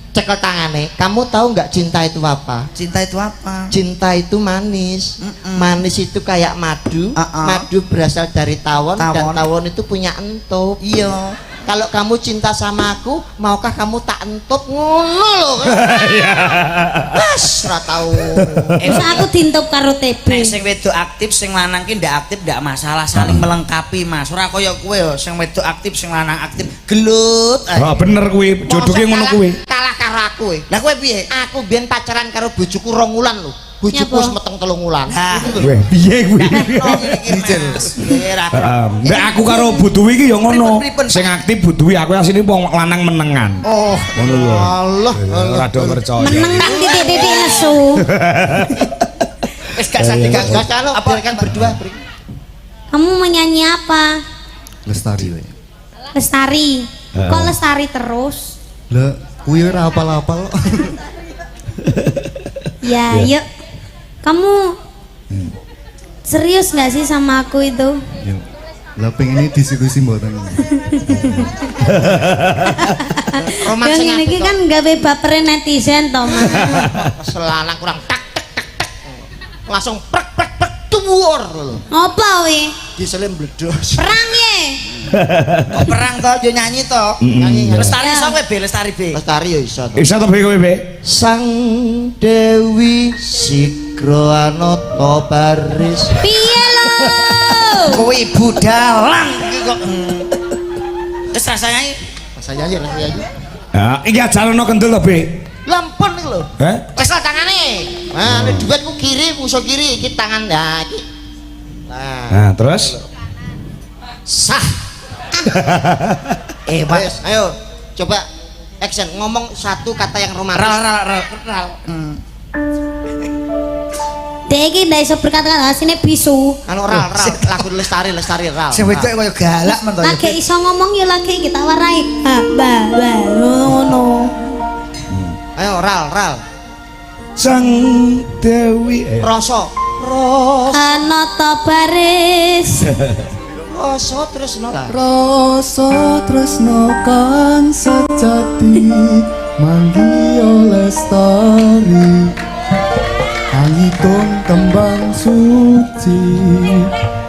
A: cekel tangane. Kamu tahu nggak cinta itu apa?
E: Cinta itu apa?
A: Cinta itu manis. Manis itu kayak madu. Madu berasal dari tawon, dan tawon itu punya entup.
E: Iya.
A: Kalau kamu cinta sama aku, maukah kamu tak entup? Ngono lho. Wes ora tau.
C: Terus aku dintup karo TB.
E: Nek sing wedok aktif, sing lanang ki ndak aktif ndak masalah, saling melengkapi Mas. Ora kaya kowe yo sing wedok aktif, sing lanang aktif gelut.
B: Ah bener kuwi, jodohe ngono kuwi.
A: Kalah karo aku.
E: Lah kowe piye?
A: Aku biyen pacaran karo bojoku 2 wulan lho. Bojoku wis meteng 3 wulan.
E: Nah,
B: Weh, piye kuwi? Nek aku karo Butuwi iki ya ngono. Sing aktif Butuwi, aku asline wong lanang menengan.
A: Oh,
B: ngono lho.
A: Allah.
B: Ora do percaya.
C: Meneng nang titik-titik nesu.
E: wis gak sadar gak
A: kalau biarkan berdua.
C: Kamu mau nyanyi apa?
D: Lestari we.
C: Lestari. Kok lestari terus?
D: Lah, kuwi ora apal-apal kok.
C: Ya, yuk. Kamu serius nggak sih sama aku itu?
D: Yo. Lah pengen diskusi mboten.
A: Roman
C: Yang
A: sing
C: ini
A: apik
C: kan gawe baperin netizen toh, Mas.
A: selanang kurang tak. Langsung prek tuwur lho.
C: Apa we?
A: Diselim bledos.
C: Perang ye.
E: kok perang to yo nyanyi to.
A: Nyanyi.
E: Lestari iso kowe be, Lestari be.
A: Lestari ya iso to.
B: Iso to kowe be?
A: Sang Dewi Sigro Anata Baris.
C: Piye lo?
E: Kowe ibu dalang iki kok. Wis rasane
A: Saya aja.
B: Ya, iki ajarane kendel to be?
A: Lampun iki lho.
B: Heh?
A: Wis lah tangane. Nah, nek duitku kiri, musuh kiri, iki tangan nah iki.
B: Nah, terus
A: Sah.
E: Mas.
A: Ayo coba action ngomong satu kata yang romantis.
E: Ral.
C: Dek iki ndak iso berkata-kata asine bisu.
A: Anu ral lagu lestari ral.
E: Sing wedok kaya galak men to.
C: Lagi iso ngomong ya lagi kita warai. Ba ngono.
A: Ayo ral.
B: Sang Dewi
A: Rasa.
C: Anata baris.
A: Rasa terus no.
D: Rasa tresno kang sejati manggiyo lestari Angitung tembang suci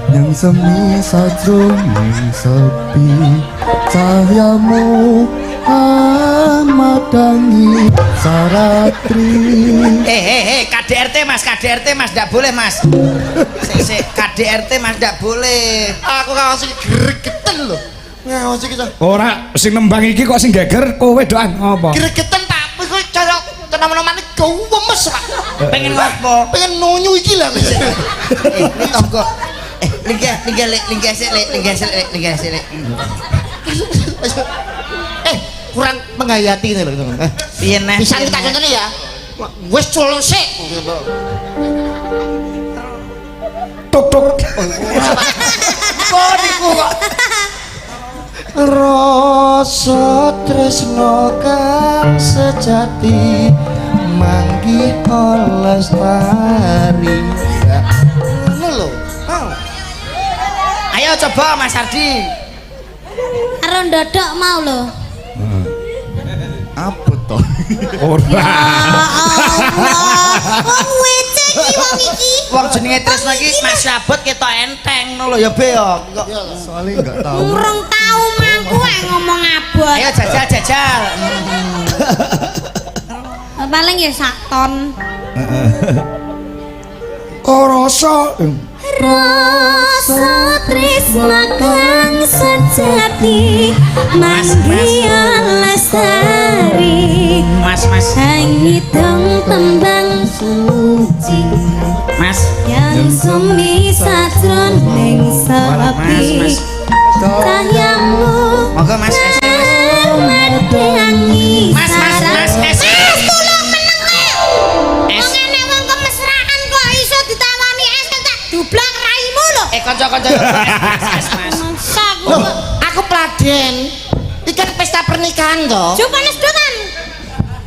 D: yang semi sajroning sepi cahyamu madangi saratri.
E: KDRT Mas ndak boleh Mas. Sik KDRT Mas ndak boleh.
A: Aku ngawasi gregeten lho. Ngawasi kita.
B: ora sing nembang iki kok sing geger kowe doan apa?
A: Gregeten tak kowe cara tenan-tenan gemes Pak.
E: Pengen ngopo?
A: Pengen nonyu iki lah.
E: Ini tonggo. Linggih sik.
A: Kurang menghayati ini lho.
E: Piye neh?
A: Bisa kita contohnya ya. Wes culun sik.
B: Tuk.
A: Kok niku kok. Rasa tresno kang sejati manggih lestari. Ngono lho.
E: Ayo coba Mas Ardi.
C: Karo ndodok mau lho.
D: Apa toh?
B: Ora.
C: Wong wece iki wong iki.
E: Wong jenenge Tresno iki Mas Abot ketok enteng ngono lho ya Be yo.
D: Soalnya nggak tahu.
C: Urung tau mangku ngomong abot.
E: Ayo jajal.
C: paling ya sak ton.
B: rasa
C: Rasa tresna kang sejati manggian lestari
E: Mas
C: hangiteng tembang suci
E: Mas
C: yang semi sajroning sepi cahyamu
E: monggo Mas
C: medangi
E: Mas
C: tolong meneng wong enek wong kemesraan kok iso ditawani es tak dublak raimu lho
E: kanca-kanca Mas
A: Loh, aku Pladen. Iki kan pesta pernikahan toh.
C: Jopanes dokan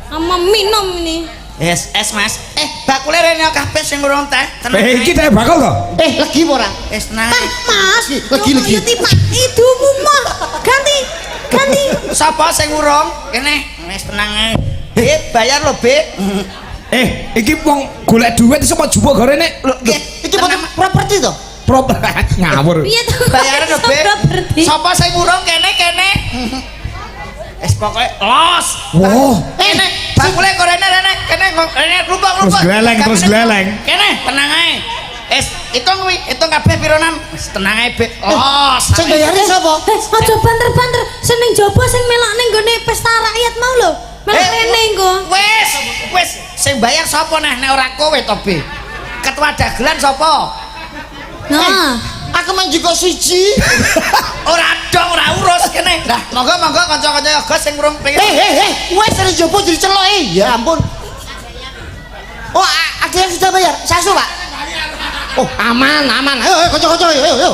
C: sama minum ini
E: es Mas bakule rene kabeh sing ngurung teh tenang
B: iki teh bakal to
A: Legi ora?
E: tenang
C: Mas
A: legi.
C: idumu mah ganti
E: sapa sing ngurung kene wis tenang ae bayar lho Bek
B: iki wong golek duit sapa jupuk gorene
E: lho
A: Iki bukan properti toh.
B: ngawur
C: piye to
E: bayaran lho Bek sapa sing ngurung kene wis pokoke los
B: wah
E: kene bakule korene kene lubang
B: terus gleleng
E: kene tenang ae hitung kabeh piro nam wis tenang ae Bek los
A: Sing bayari sapa?
C: aja banter-banter sing ning jaba sing melok ning gone pesta rakyat mau lho melok rene engko
E: wis sing bayar sapa nek ora kowe to Be ketua dagelan sapa
C: nah
A: Aku main juga siji.
E: ora dong ora urus kene lah monggo kanca-kanca yoga sing urung pengen
A: Wes dari jopo jadi celok ya ampun. Oh, akhirnya sudah bayar. Sasu, Pak. Oh, aman. Ayo, kocok-kocok, ayo.